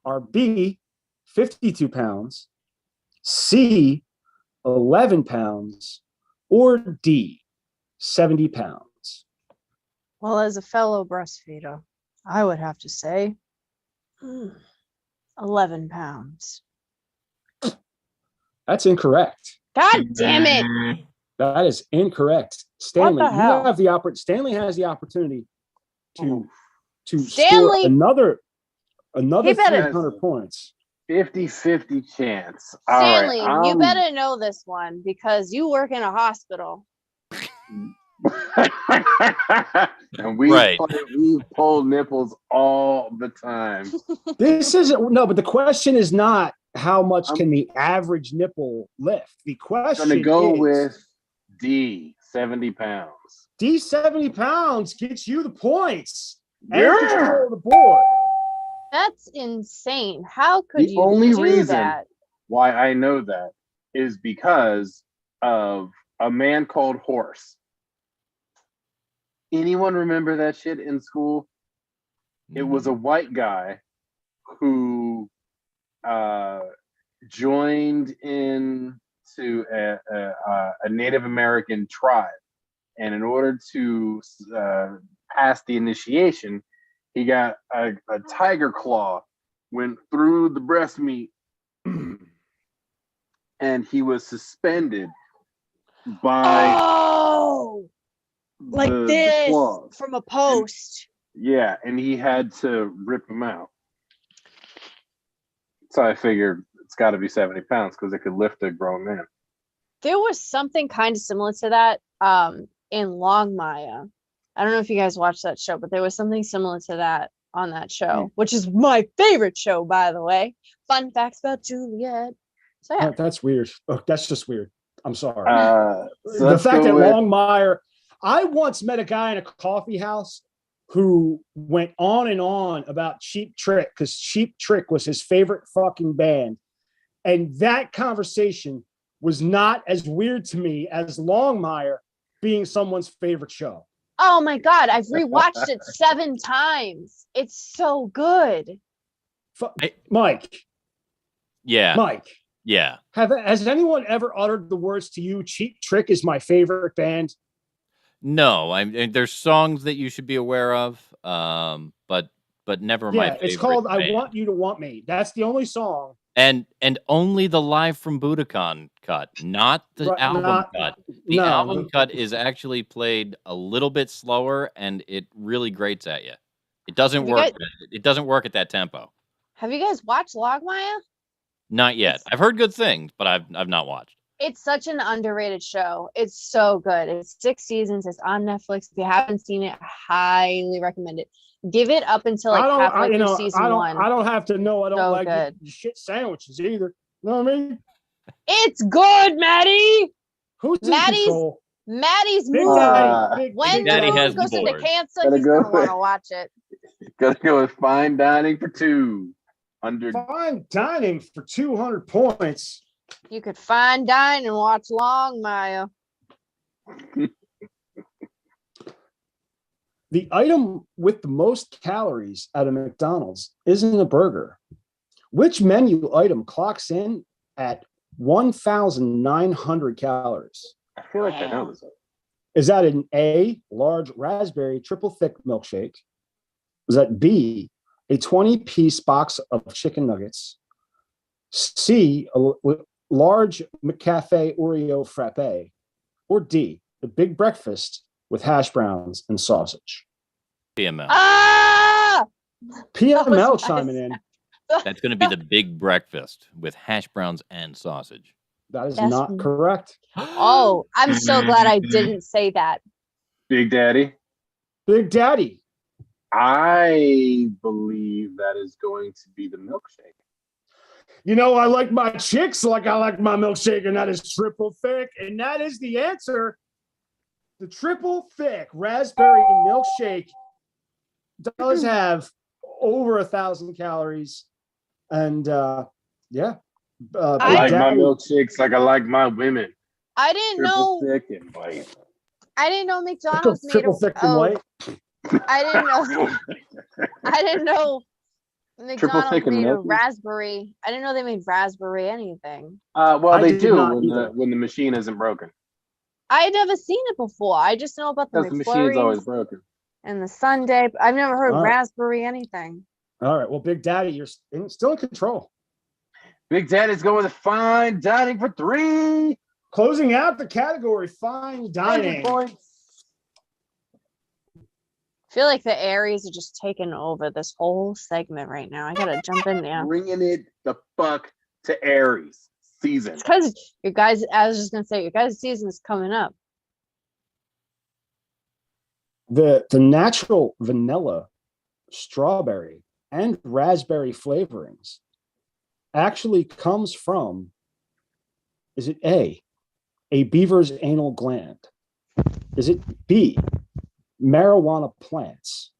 are B, 52 pounds, C, 11 pounds, or D, 70 pounds? Well, as a fellow breastfeeder, I would have to say 11 pounds. That's incorrect. God damn it. That is incorrect. Stanley, the hell? Stanley has the opportunity to Stanley! score another He better- 300 points. 50-50 chance. All Stanley, right, you better know this one because you work in a hospital. and we Right. pull nipples all the time. This isn't no, but the question is not how much can the average nipple lift. The I'm question gonna go is with D, 70 pounds. D 70 pounds gets you the points and Yeah. control of the board. That's insane. How could The you only do reason that? why I know that is because of A Man Called Horse. Anyone remember that shit in school? It was a white guy who joined into a Native American tribe, and in order to pass the initiation, he got a tiger claw, went through the breast meat, and he was suspended by Oh, like the this claws. from a post. Yeah, and he had to rip him out. So I figured it's got to be 70 pounds because it could lift a grown man. There was something kind of similar to that in Longmire. I don't know if you guys watched that show, but there was something similar to that on that show, which is my favorite show, by the way. Fun facts about Juliet. So yeah. That's weird. Oh, that's just weird. I'm sorry. So The fact that with, Longmire, I once met a guy in a coffee house who went on and on about Cheap Trick because Cheap Trick was his favorite fucking band. And that conversation was not as weird to me as Longmire being someone's favorite show. Oh my God, I've rewatched it 7 times. It's so good. Mike. Yeah. Mike. Yeah. Has anyone ever uttered the words to you, Cheap Trick is my favorite band? No, there's songs that you should be aware of, but never my favorite. It's called band. I Want You to Want Me. That's the only song. And only the live from Budokan cut, not the album cut. The album cut is actually played a little bit slower, and it really grates at you. It doesn't work. It doesn't work at that tempo. Have you guys watched Longmire? Not yet. I've heard good things, but I've not watched. It's such an underrated show. It's so good. It's 6 seasons. It's on Netflix. If you haven't seen it, I highly recommend it. Give it up until like halfway through season 1. I don't have to know. I don't So like good. shit sandwiches either. You know what I mean? It's good, Maddie. Who's in control? Maddie's Big movie. Daddy. When Daddy Jerome has the goes into board. cancer, Gotta he's go gonna want to watch it. gotta go with Fine Dining for 200. Fine dining for 200 points. You could fine dine and watch Longmire. The item with the most calories at a McDonald's isn't a burger. Which menu item clocks in at 1,900 calories? I feel like I know this. Is that an A, large raspberry triple thick milkshake? Is that B, a 20-piece box of chicken nuggets? C, a large McCafe Oreo frappe? Or D, the big breakfast with hash browns and sausage? PML. Ah! PML chiming in. That's going to be the big breakfast with hash browns and sausage. That is That's- not correct. Oh, I'm so glad I didn't say that. Big Daddy. Big Daddy. I believe that is going to be the milkshake. You know, I like my chicks like I like my milkshake, and that is triple thick. And that is the answer. The triple thick raspberry milkshake does have over 1,000 calories. And yeah. I Big like my Daddy. milkshakes like I like my women. I didn't Triple know. thick and white. I didn't know McDonald's made Triple thick and white. I didn't know. I didn't know McDonald's thick and made a milky? raspberry. I didn't know they made raspberry anything. Well, I they did do not either. when the machine isn't broken. I had never seen it before. I just know about the Because the machine's always McFlurries broken. and the Sundae. I've never heard All right. raspberry anything. All right. Well, Big Daddy, you're still in control. Big Daddy's going with fine dining for 3. Closing out the category, fine dining. Points. I feel like the Aries are just taking over this whole segment right now. I gotta jump in there. Bringing it the fuck to Aries season. It's because your guys. I was just gonna say your guys' season is coming up. The natural vanilla, strawberry, and raspberry flavorings actually comes from, is it A beaver's anal gland? Is it B, marijuana plants?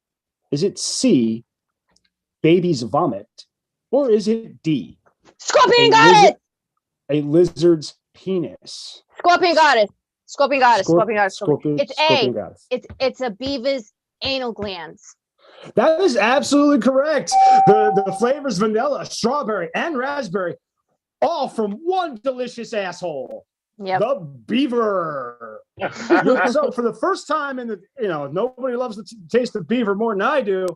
Is it C, baby's vomit? Or is it D, Scorpion got it. a lizard's penis? Scorpion got it. Scorpion got it. Scorp- Scorpion got it. Scorpion- It's Scorpion A. got it. It's a beaver's anal glands. That is absolutely correct. The flavors vanilla, strawberry, and raspberry, all from one delicious asshole. Yep. The beaver. So for the first time in the, nobody loves the taste of beaver more than I do.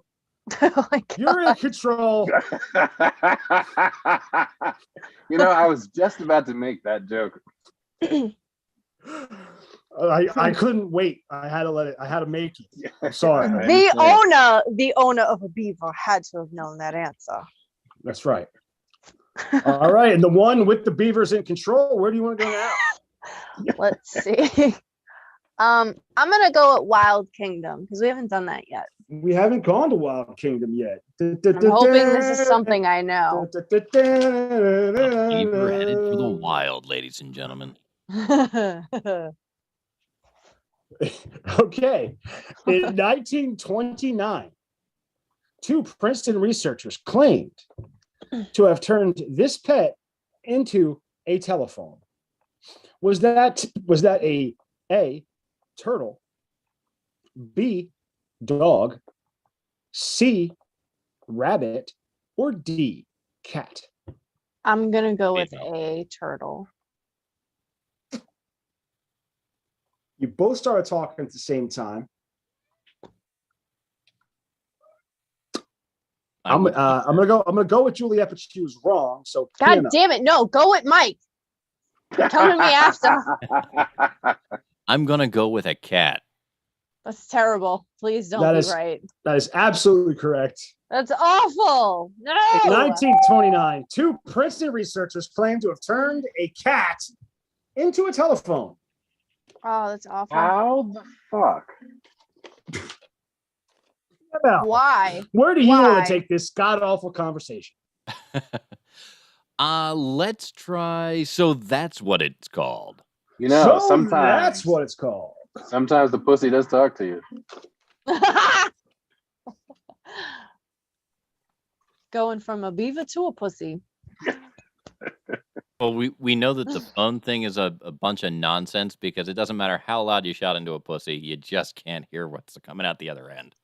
Oh my God. You're in control. I was just about to make that joke. I couldn't wait. I had to make it. I'm sorry. The owner of a beaver had to have known that answer. That's right. All right. And the one with the beavers in control, where do you want to go now? Let's see. I'm gonna go at Wild Kingdom because we haven't done that yet. We haven't gone to Wild Kingdom yet. I'm hoping this is something I know. Beaver headed for the wild, ladies and gentlemen. Okay. In 1929, 2 Princeton researchers claimed to have turned this pet into a telephone. Was that A, turtle, B, dog, C, rabbit, or D, cat? I'm gonna go with a turtle. You both started talking at the same time. I'm gonna go with Juliet, but she was wrong. So God PML. damn it! No, go with Mike. Come to me after. I'm going to go with a cat. That's terrible. Please don't That be is- right. That is absolutely correct. That's awful. No. In 1929, 2 Princeton researchers claimed to have turned a cat into a telephone. Oh, that's awful. How the fuck? Now, Why? where do you Why? want to take this god awful conversation? Let's try. So that's what it's called. So Sometimes that's what it's called. Sometimes the pussy does talk to you. Going from a beaver to a pussy. Well, we know that the phone thing is a bunch of nonsense because it doesn't matter how loud you shout into a pussy, you just can't hear what's coming out the other end.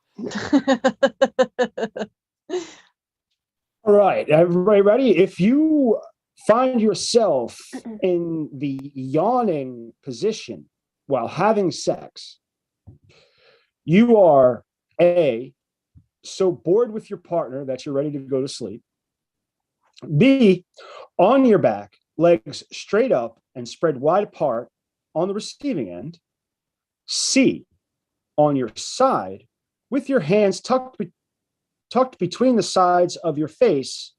All right, everybody ready? If you find yourself in the yawning position while having sex, you are A, so bored with your partner that you're ready to go to sleep. B, on your back, legs straight up and spread wide apart on the receiving end. C, on your side with your hands tucked between the sides of your face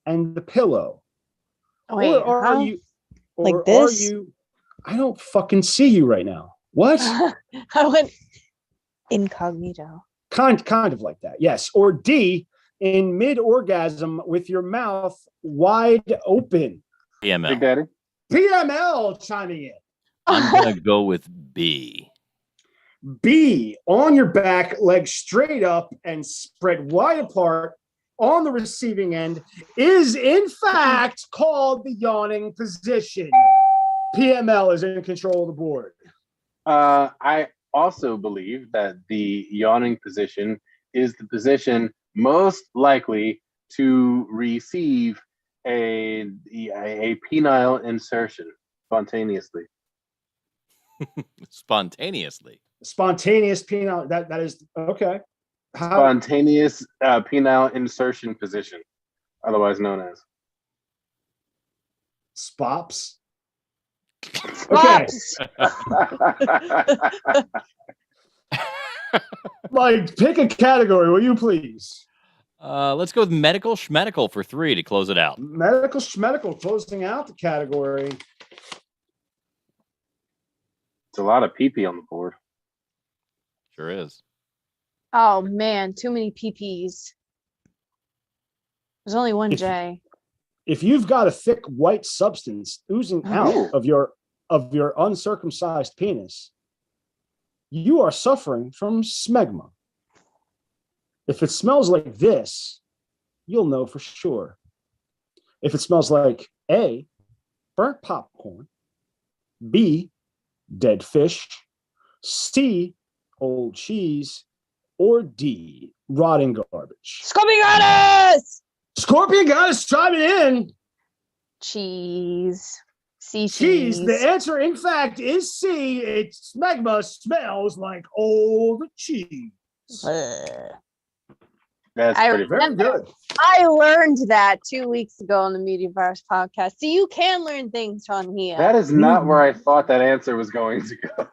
and the pillow. Wait, or are how? you Like or are this? you I don't fucking see you right now. What? I went incognito. kind of like that. Yes. Or D, in mid-orgasm with your mouth wide open. Big PML. Daddy. PML chiming in. I'm gonna go with B. B, on your back, legs straight up and spread wide apart on the receiving end, is in fact called the yawning position. PML is in control of the board. I also believe that the yawning position is the position most likely to receive a penile insertion spontaneously. Spontaneously. Spontaneous penile. That is okay. Spontaneous penile insertion position, otherwise known as SPOPs. Okay. Like, pick a category, will you please? Let's go with medical schmedical for 3 to close it out. Medical schmedical closing out the category. It's a lot of pee-pee on the board. Sure is. Oh man, too many PPs. There's only one J. If you've got a thick white substance oozing out Ooh. of your uncircumcised penis, you are suffering from smegma. If it smells like this, you'll know for sure. If it smells like A, burnt popcorn, B, dead fish, C, old cheese, or D, rotting garbage. Scorpion Goddess! Scorpion Goddess chiming in. Cheese. C Cheese. cheese. The answer, in fact, is C. It's smegma smells like old cheese. Ugh. That's I pretty Very good. I learned that 2 weeks ago on the Media Virus podcast. So you can learn things on here. That is not where I thought that answer was going to go.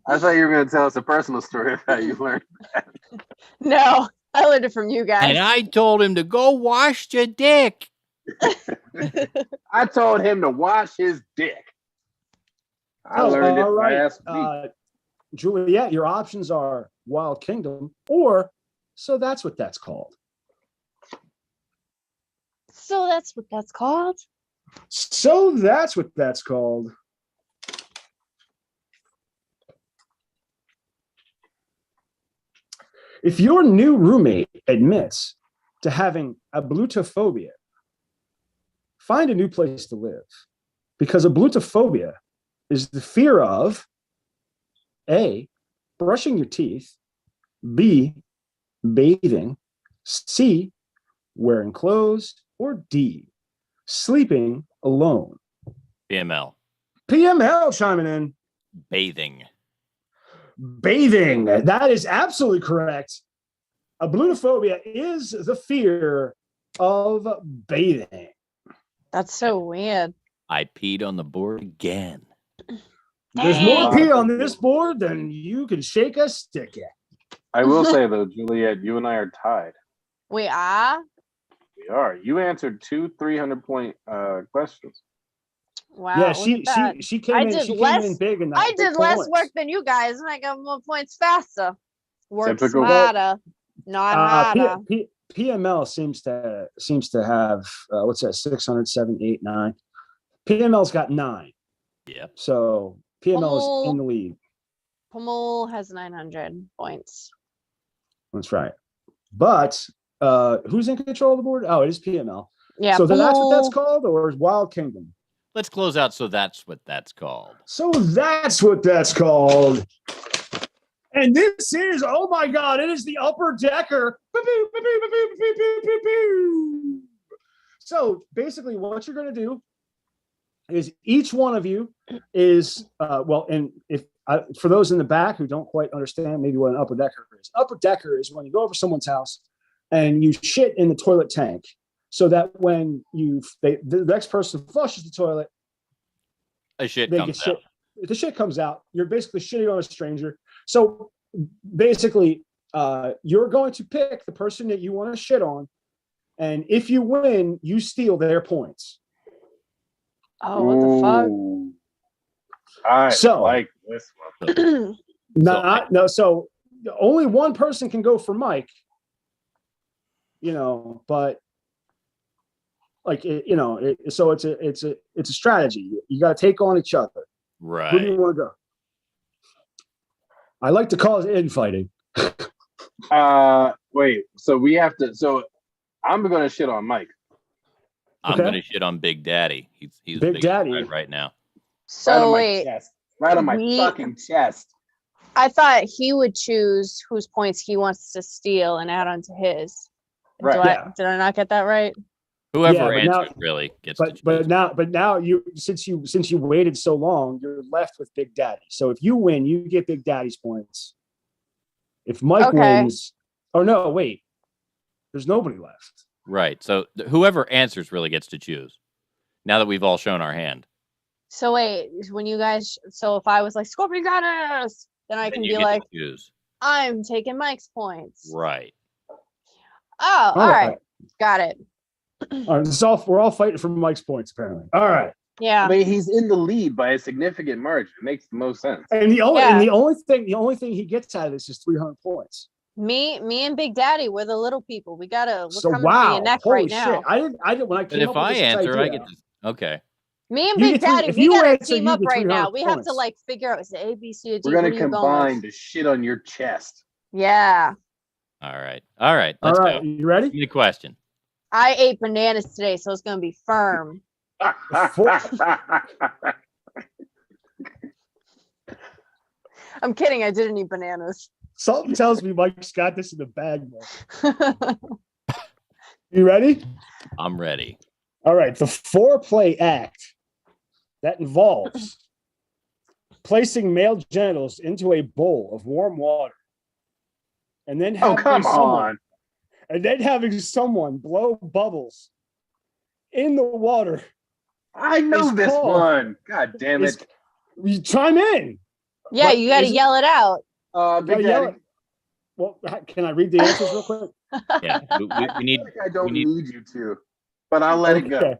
I thought you were going to tell us a personal story of how you learned that. No, I learned it from you guys. And I told him to go wash your dick. I told him to wash his dick. I learned it last week. Juliet, your options are Wild Kingdom or So That's What That's Called. So that's what that's called. So That's What That's Called. If your new roommate admits to having ablutophobia, find a new place to live, because ablutophobia is the fear of A, brushing your teeth, B, bathing, C, wearing clothes, or D, sleeping alone. PML. PML chiming in. Bathing. Bathing. That is absolutely correct. Ablutophobia is the fear of bathing. That's so weird. I peed on the board again. There's more pee on this board than you can shake a stick at. I will say, though, Juliet, you and I are tied. We are? We are. You answered 2 300-point questions. Wow. Yeah, look she at that. she came I in. did She came less- in big, and I did less work than you guys, and I got more points faster. Work Typical. smarter, not harder. PML seems to have what's that? 600, 7, 8, 9. PML's got 9. Yep. So PML is in the lead. Pummel has 900 points. That's right. But who's in control of the board? Oh, it is PML. Yeah. So that's what that's bull. called, or is Wild Kingdom? Let's close out. So that's what that's called. So that's what that's called. And this is, oh my God, it is the upper decker. So basically, what you're going to do is each one of you is, and if for those in the back who don't quite understand maybe what an upper decker is when you go over someone's house and you shit in the toilet tank, so that when the next person flushes the toilet, A shit comes out. the shit comes out. You're basically shitting on a stranger. So basically, you're going to pick the person that you want to shit on, and if you win, you steal their points. Oh, what the fuck? Ooh. I So- like this one. So only one person can go for Mike. But like so it's a strategy. You got to take on each other. Right. Who do you want to go? I like to call it infighting. Wait. So we have to. So I'm gonna shit on Mike. I'm Okay. gonna shit on Big Daddy. He's Big Daddy. right now. Right on So my wait, chest. Right on my fucking chest. I thought he would choose whose points he wants to steal and add onto his. Right. Did I not get that right? Whoever Yeah, but answers really gets to choose. But now you since you waited so long, you're left with Big Daddy. So if you win, you get Big Daddy's points. If Mike wins, oh no, wait, there's nobody left. Right. So whoever answers really gets to choose. Now that we've all shown our hand. So wait, when you guys, so if I was like Scorpion Goddess, then I can Then you be get to like, choose. I'm taking Mike's points. Right. Oh, all right. Got it. All right, we're all fighting for Mike's points, apparently. All right. Yeah. I mean, he's in the lead by a significant margin. It makes the most sense. And the only thing he gets out of this is 300 points. Me and Big Daddy, we're the little people. We're coming for your neck holy right shit. now. I didn't when I But came if up with I this answer, idea, I get to. Okay. Me and You Big get three- Daddy, if we you gotta answer, team you up get right now. 300 We have to points. like figure out is it A, B, C, or D. We're What gonna are you going combine with? to shit on your chest. Yeah. All right. All right. all Let's right, go. you ready? Give me a question. I ate bananas today, so it's gonna be firm. I'm kidding, I didn't eat bananas. Something tells me Mike's got this in the bag, man. You ready? I'm ready. All right, the foreplay act that involves placing male genitals into a bowl of warm water and then Oh, come on. having someone blow bubbles in the water. I know It's this called- one. God damn it. You chime in. Yeah, But you gotta is it- yell it out. Big yell Daddy. it. Well, can I read the answers real quick? Yeah. We need. I don't we need- need you to, but I'll let it go. Okay.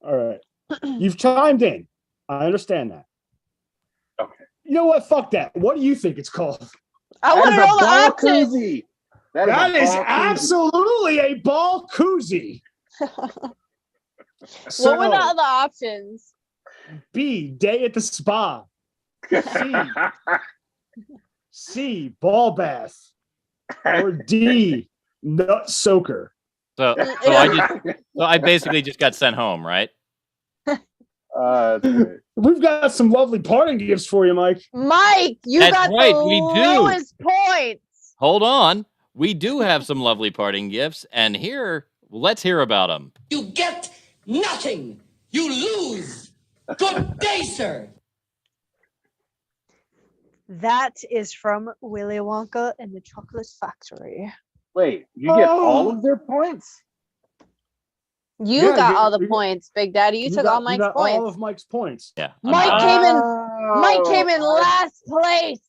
All right. You've chimed in. I understand that. Okay. You know what? Fuck that. What do you think it's called? I That want is to a know the ball options. koozie. That is a ball koozie. absolutely a ball koozie. What were the other options? B, day at the spa. C, ball bath. Or D, nut soaker. So I basically just got sent home, right? We've got some lovely parting gifts for you, Mike. Mike, you That's got right, the we do. lowest points. Hold on. We do have some lovely parting gifts, and let's hear about them. You get nothing. You lose. Good day, sir. That is from Willy Wonka and the Chocolate Factory. Wait, you get all of their points? You Yeah, got all the you- points, Big Daddy. You took all Mike's points. All of Mike's points. Yeah. Mike came in Oh, last place.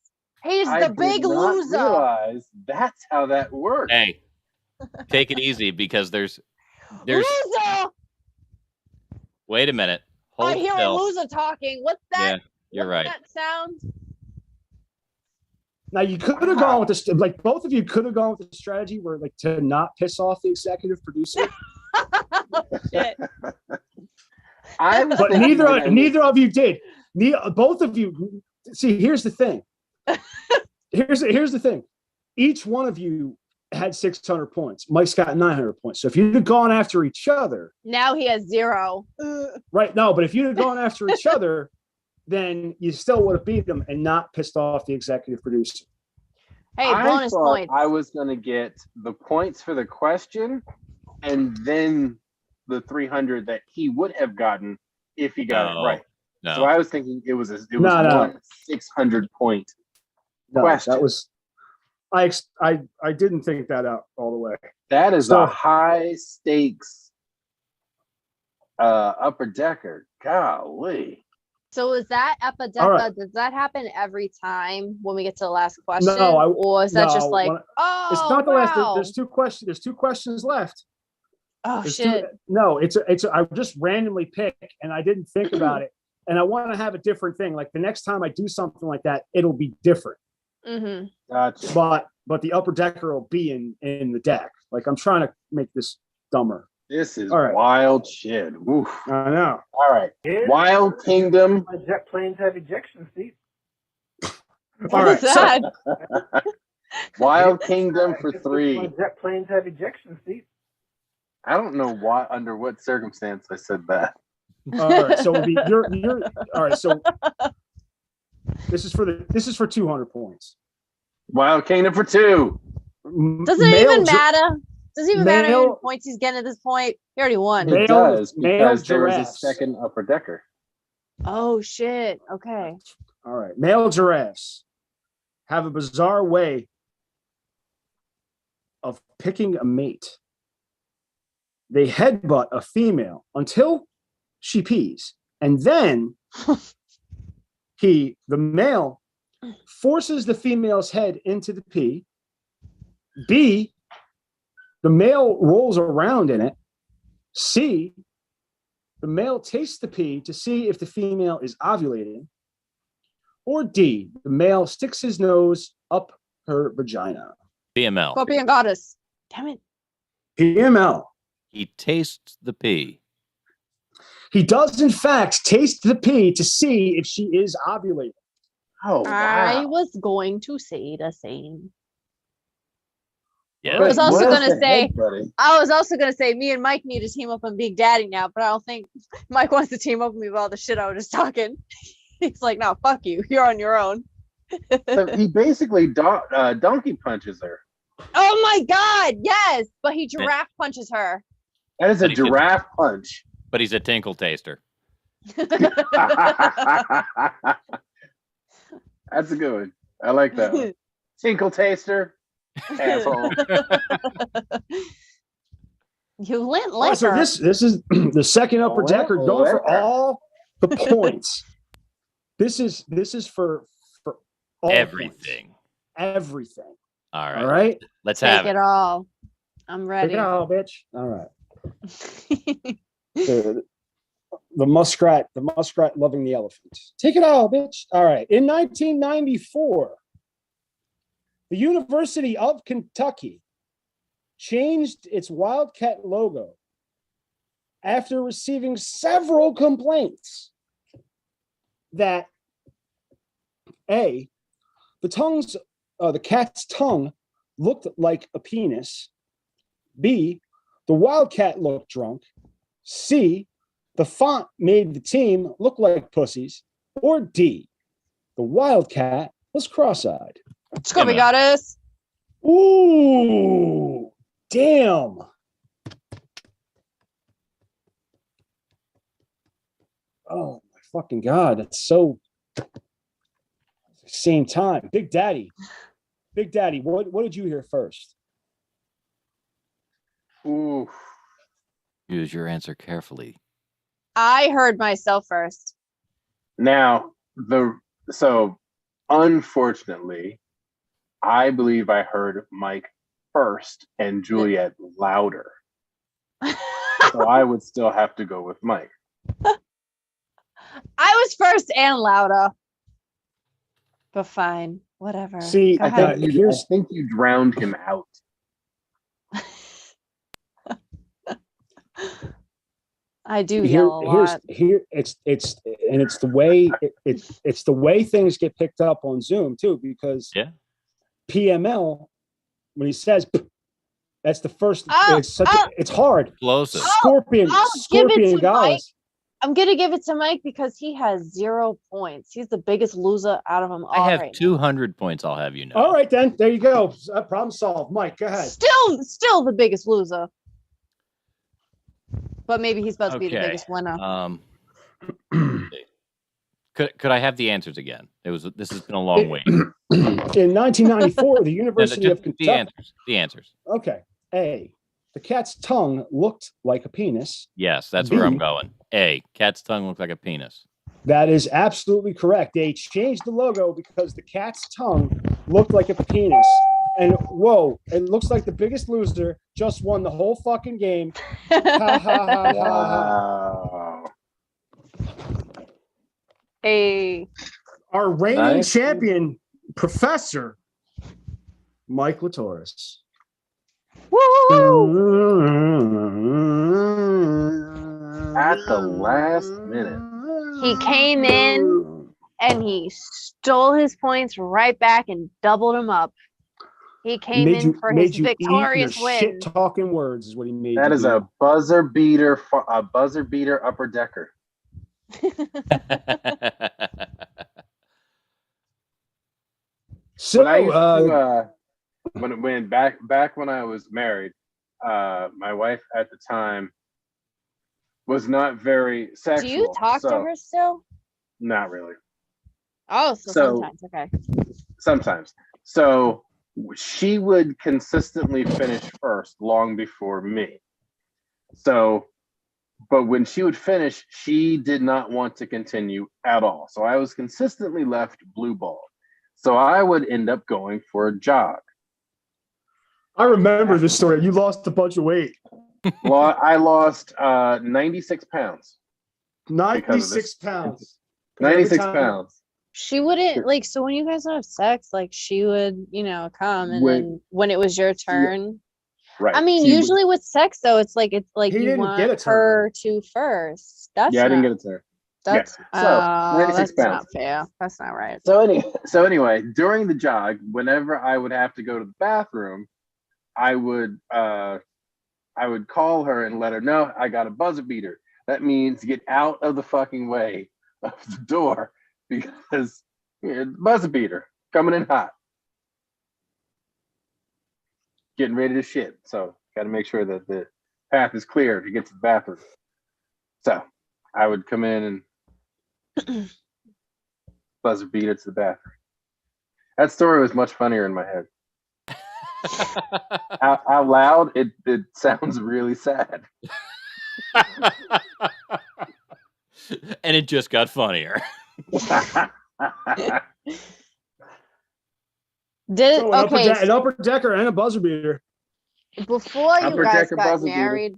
He's I the did big not loser. realize that's how that works. Hey, take it easy because there's. Loser! Wait a minute. Hold I hear a still. loser talking. What's that? Yeah, you're right. What's that sound? Now you could have gone with this, like both of you could have gone with the strategy where like to not piss off the executive producer, Shit. I was but thinking that I neither of you did. Both of you. See, here's the thing. Here's the thing. Each one of you had 600 points. Mike's got 900 points. So if you'd have gone after each other, Now he has 0. right? No, but if you'd have gone after each other, then you still would have beat them and not pissed off the executive producer. Hey, bonus thought points. I was going to get the points for the question and then the 300 that he would have gotten if he got it right. No. So I was thinking it was No. one 600 point question. That was I didn't think that out all the way. That is So- a high stakes upper decker. Golly. So is that All Epideca? right. Does that happen every time when we get to the last question? No, or is that just no, like, when- oh, It's not the wow. last. There's two questions. There's 2 questions left. Oh There's shit! No, I just randomly pick, and I didn't think about it. And I want to have a different thing. Like the next time I do something like that, it'll be different. Mm-hmm. Gotcha. But the upper decker will be in the deck. Like I'm trying to make this dumber. This is All right. wild shit. Oof. I know. All right. Wild Kingdom. My jet planes have ejection seats. All What was right. that? Wild Kingdom for My 3. jet planes have ejection seats. I don't know why, under what circumstance I said that. All right. So it'll be you're all right. So this is for 200 points. Wild Kingdom for 2. Does it even Male matter? Does it even matter how many male- points he's getting at this point? He already won. Male- It does, male because there was a giraffes. second upper decker. Oh shit! Okay. All right. Male giraffes have a bizarre way of picking a mate. They headbutt a female until she pees. And then the male forces the female's head into the pee. B, the male rolls around in it. C, the male tastes the pee to see if the female is ovulating. Or D, the male sticks his nose up her vagina. PML. Scorpion goddess. Damn it. PML. He tastes the pee. He does, in fact, taste the pee to see if she is ovulating. Oh, I wow. was going to say the same. Yeah. I was also What gonna the say- heck, buddy? I was also gonna say me and Mike need to team up on Big Daddy now, but I don't think Mike wants to team up with me about all the shit I was just talking. He's like, no, fuck you. You're on your own. So he basically donkey punches her. Oh my god, yes, but he giraffe punches her. That is a But he could- giraffe punch. But he's a tinkle taster. That's a good one. I like that one. Tinkle taster. Asshole. You lent All right, like so her. this is the second upper decker going for all the points. This is for all Everything. points. Everything. All right. All right. Let's Take have it it. all. I'm Take ready. it all, bitch. All right. The muskrat loving the elephant. Take it all, bitch. All right. In 1994, the University of Kentucky changed its Wildcat logo after receiving several complaints that A, the cat's tongue looked like a penis. B, the Wildcat looked drunk. C, the font made the team look like pussies. Or D, the Wildcat was cross-eyed. Scorpion Emma. goddess. Ooh, damn. Oh my fucking God. That's so same time. Big Daddy, what did you hear first? Ooh. Use your answer carefully. I heard myself first. Now, so unfortunately, I believe I heard Mike first and Juliet louder. So I would still have to go with Mike. I was first and louder. But fine, whatever. See, Go I ahead. think you drowned him out. I do yell a lot. It's the way it's the way things get picked up on Zoom too, because Yeah. PML, when he says That's the first. Oh, It's hard. Explosive. Scorpion. I'll give it Scorpion to Gallus. I'm gonna give it to Mike because he has 0 points. He's the biggest loser out of them all. I have right 200 points, I'll have you know. All right, then. There you go. Problem solved. Mike, go now. ahead. Still the biggest loser. But maybe he's supposed to be the Okay. biggest winner. Could I have the answers again? This has been a long wait. In 1994, the University of Kentucky. The answers. Okay. A. The cat's tongue looked like a penis. Yes, that's where I'm B. going. A. Cat's tongue looked like a penis. That is absolutely correct. They changed the logo because the cat's tongue looked like a penis. And whoa, it looks like the biggest loser just won the whole fucking game. Ha ha ha ha. Wow. Hey. Our reigning Nice. champion, Professor Mike Latoris. Woo! At the last minute. He came in and he stole his points right back and doubled them up. He came in for his victorious win. Shit talking words is what he made. That you is do. a buzzer beater upper decker. So When I used to, when back when I was married, my wife at the time was not very sexual. Do you talk to her still? Not really. Oh, so sometimes. Okay. Sometimes. So she would consistently finish first long before me. So, but when she would finish, she did not want to continue at all. So I was consistently left blue ball. So I would end up going for a jog. I remember this story. You lost a bunch of weight. Well, I lost 96 pounds. 96 pounds. 96 pounds. She wouldn't like, so when you guys have sex, like she would, come and then when it was your turn. Right. I mean, She usually with sex though, it's like He you didn't want get a turn. her to first. That's I didn't not, get a turn. that's Yeah. So, 96 that's pounds. not fair. That's not right. So anyway, during the jog, whenever I would have to go to the bathroom, I would call her and let her know I got a buzzer beater. That means get out of the fucking way of the door because buzzer beater coming in hot, getting ready to shit. So got to make sure that the path is clear to get to the bathroom. So I would come in and buzzer beater to the bathroom. That story was much funnier in my head. Out loud, it sounds really sad. And it just got funnier. So an upper decker and a buzzer beater. Before you Upper guys decker got buzzer beater. married,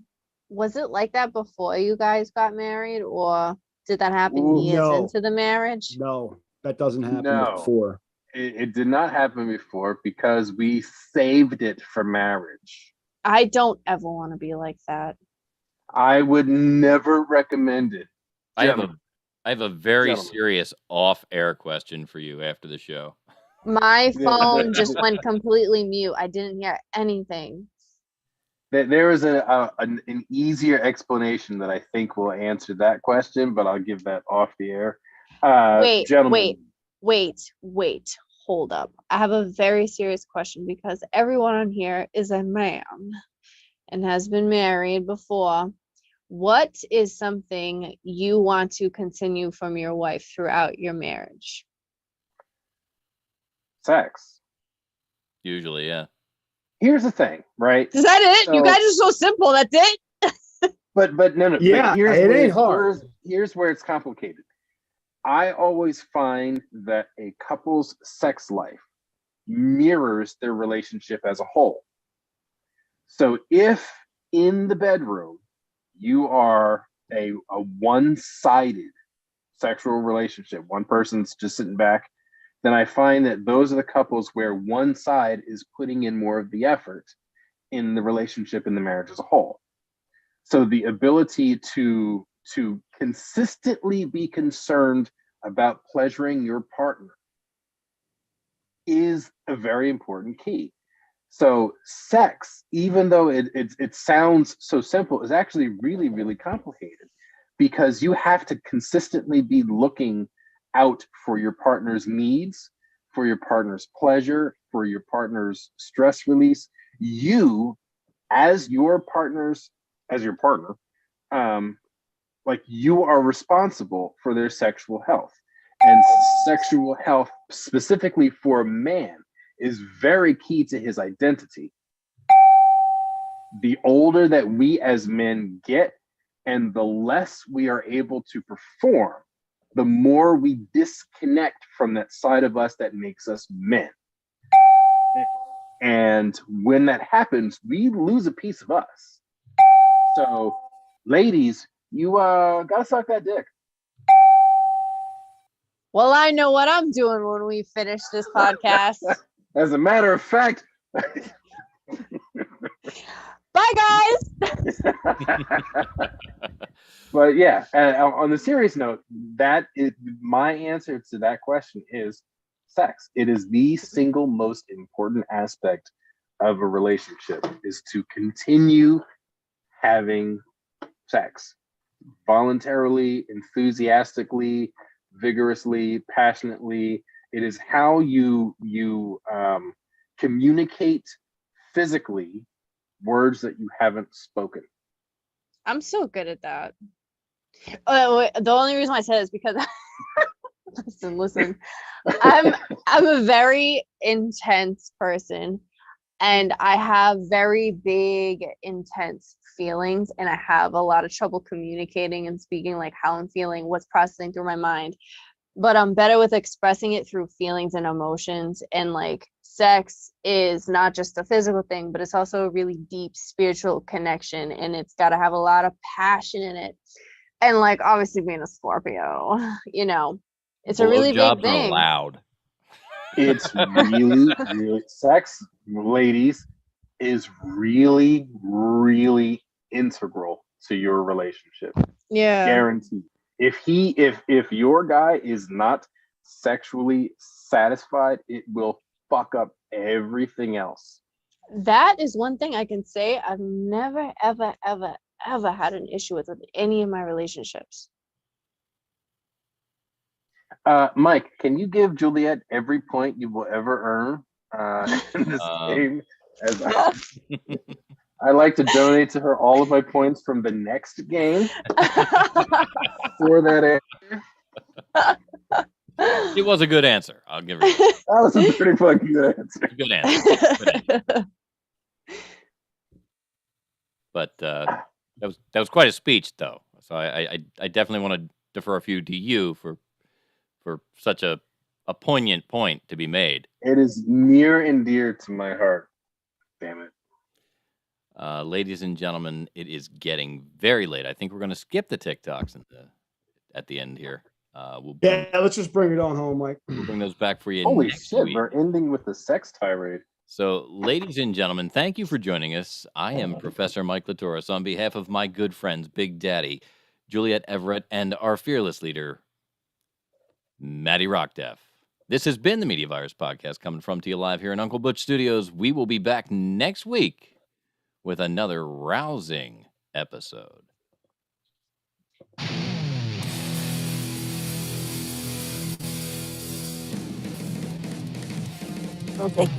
was it like that before you guys got married, or did that happen Ooh, years no. into the marriage? No, that doesn't happen No. before. It did not happen before because we saved it for marriage. I don't ever want to be like that. I would never recommend it. I Gentlemen. have a very Gentlemen. serious off-air question for you after the show. My Yeah. phone just went completely mute. I didn't hear anything. There is an easier explanation that I think will answer that question, but I'll give that off the air. Gentlemen, Wait, hold up. I have a very serious question because everyone on here is a man and has been married before. What is something you want to continue from your wife throughout your marriage? sex. Usually, yeah. Here's the thing, right? Is that it? You So- guys are so simple. That's it? But no. But Yeah, here's it where ain't hard. Here's where it's complicated. I always find that a couple's sex life mirrors their relationship as a whole. So if in the bedroom you are a one-sided sexual relationship, one person's just sitting back, then I find that those are the couples where one side is putting in more of the effort in the relationship, in the marriage as a whole. So the ability to consistently be concerned about pleasuring your partner is a very important key. So sex, even though it sounds so simple, is actually really, really complicated because you have to consistently be looking out for your partner's needs, for your partner's pleasure, for your partner's stress release. You, as your partner, like you are responsible for their sexual health. And sexual health, specifically for a man, is very key to his identity. The older that we as men get and the less we are able to perform, the more we disconnect from that side of us that makes us men. And when that happens, we lose a piece of us. So, ladies, you gotta suck that dick. Well, I know what I'm doing when we finish this podcast. As a matter of fact, Bye, guys. but yeah, on the serious note, that is my answer to that question is sex. It is the single most important aspect of a relationship is to continue having sex voluntarily, enthusiastically, vigorously, passionately. It is how you communicate physically words that you haven't spoken. I'm so good at that. The only reason I said it is because listen. I'm a very intense person, and I have very big, intense feelings, and I have a lot of trouble communicating and speaking like how I'm feeling, what's processing through my mind. But I'm better with expressing it through feelings and emotions. And like sex is not just a physical thing, but it's also a really deep spiritual connection, and it's got to have a lot of passion in it. And like obviously being a Scorpio, it's a really big Blowjobs are thing. allowed. It's really, really sex, ladies, is really, really integral to your relationship. Yeah. Guaranteed. If your guy is not sexually satisfied, it will fuck up everything else. That is one thing I can say I've never, ever, ever, ever had an issue with any of my relationships. Mike, can you give Juliet every point you will ever earn in this game? As I like to donate to her all of my points from the next game for that answer. It was a good answer. I'll give her that. That was a pretty fucking good answer. Good answer. Good answer. But that was quite a speech, though. So I definitely want to defer a few to you for such a poignant point to be made. It is near and dear to my heart. Damn it. Ladies and gentlemen, it is getting very late. I think we're going to skip the TikToks at the end here. Let's just bring it on home, Mike. We'll bring those back for you Holy next shit, week. we're ending with the sex tirade. So, ladies and gentlemen, thank you for joining us. I am Professor Mike Latoris on behalf of my good friends, Big Daddy, Juliet Everett, and our fearless leader, Maddie Rockdeff. This has been the Media Virus Podcast coming from to you live here in Uncle Butch Studios. We will be back next week with another rousing episode. Okay.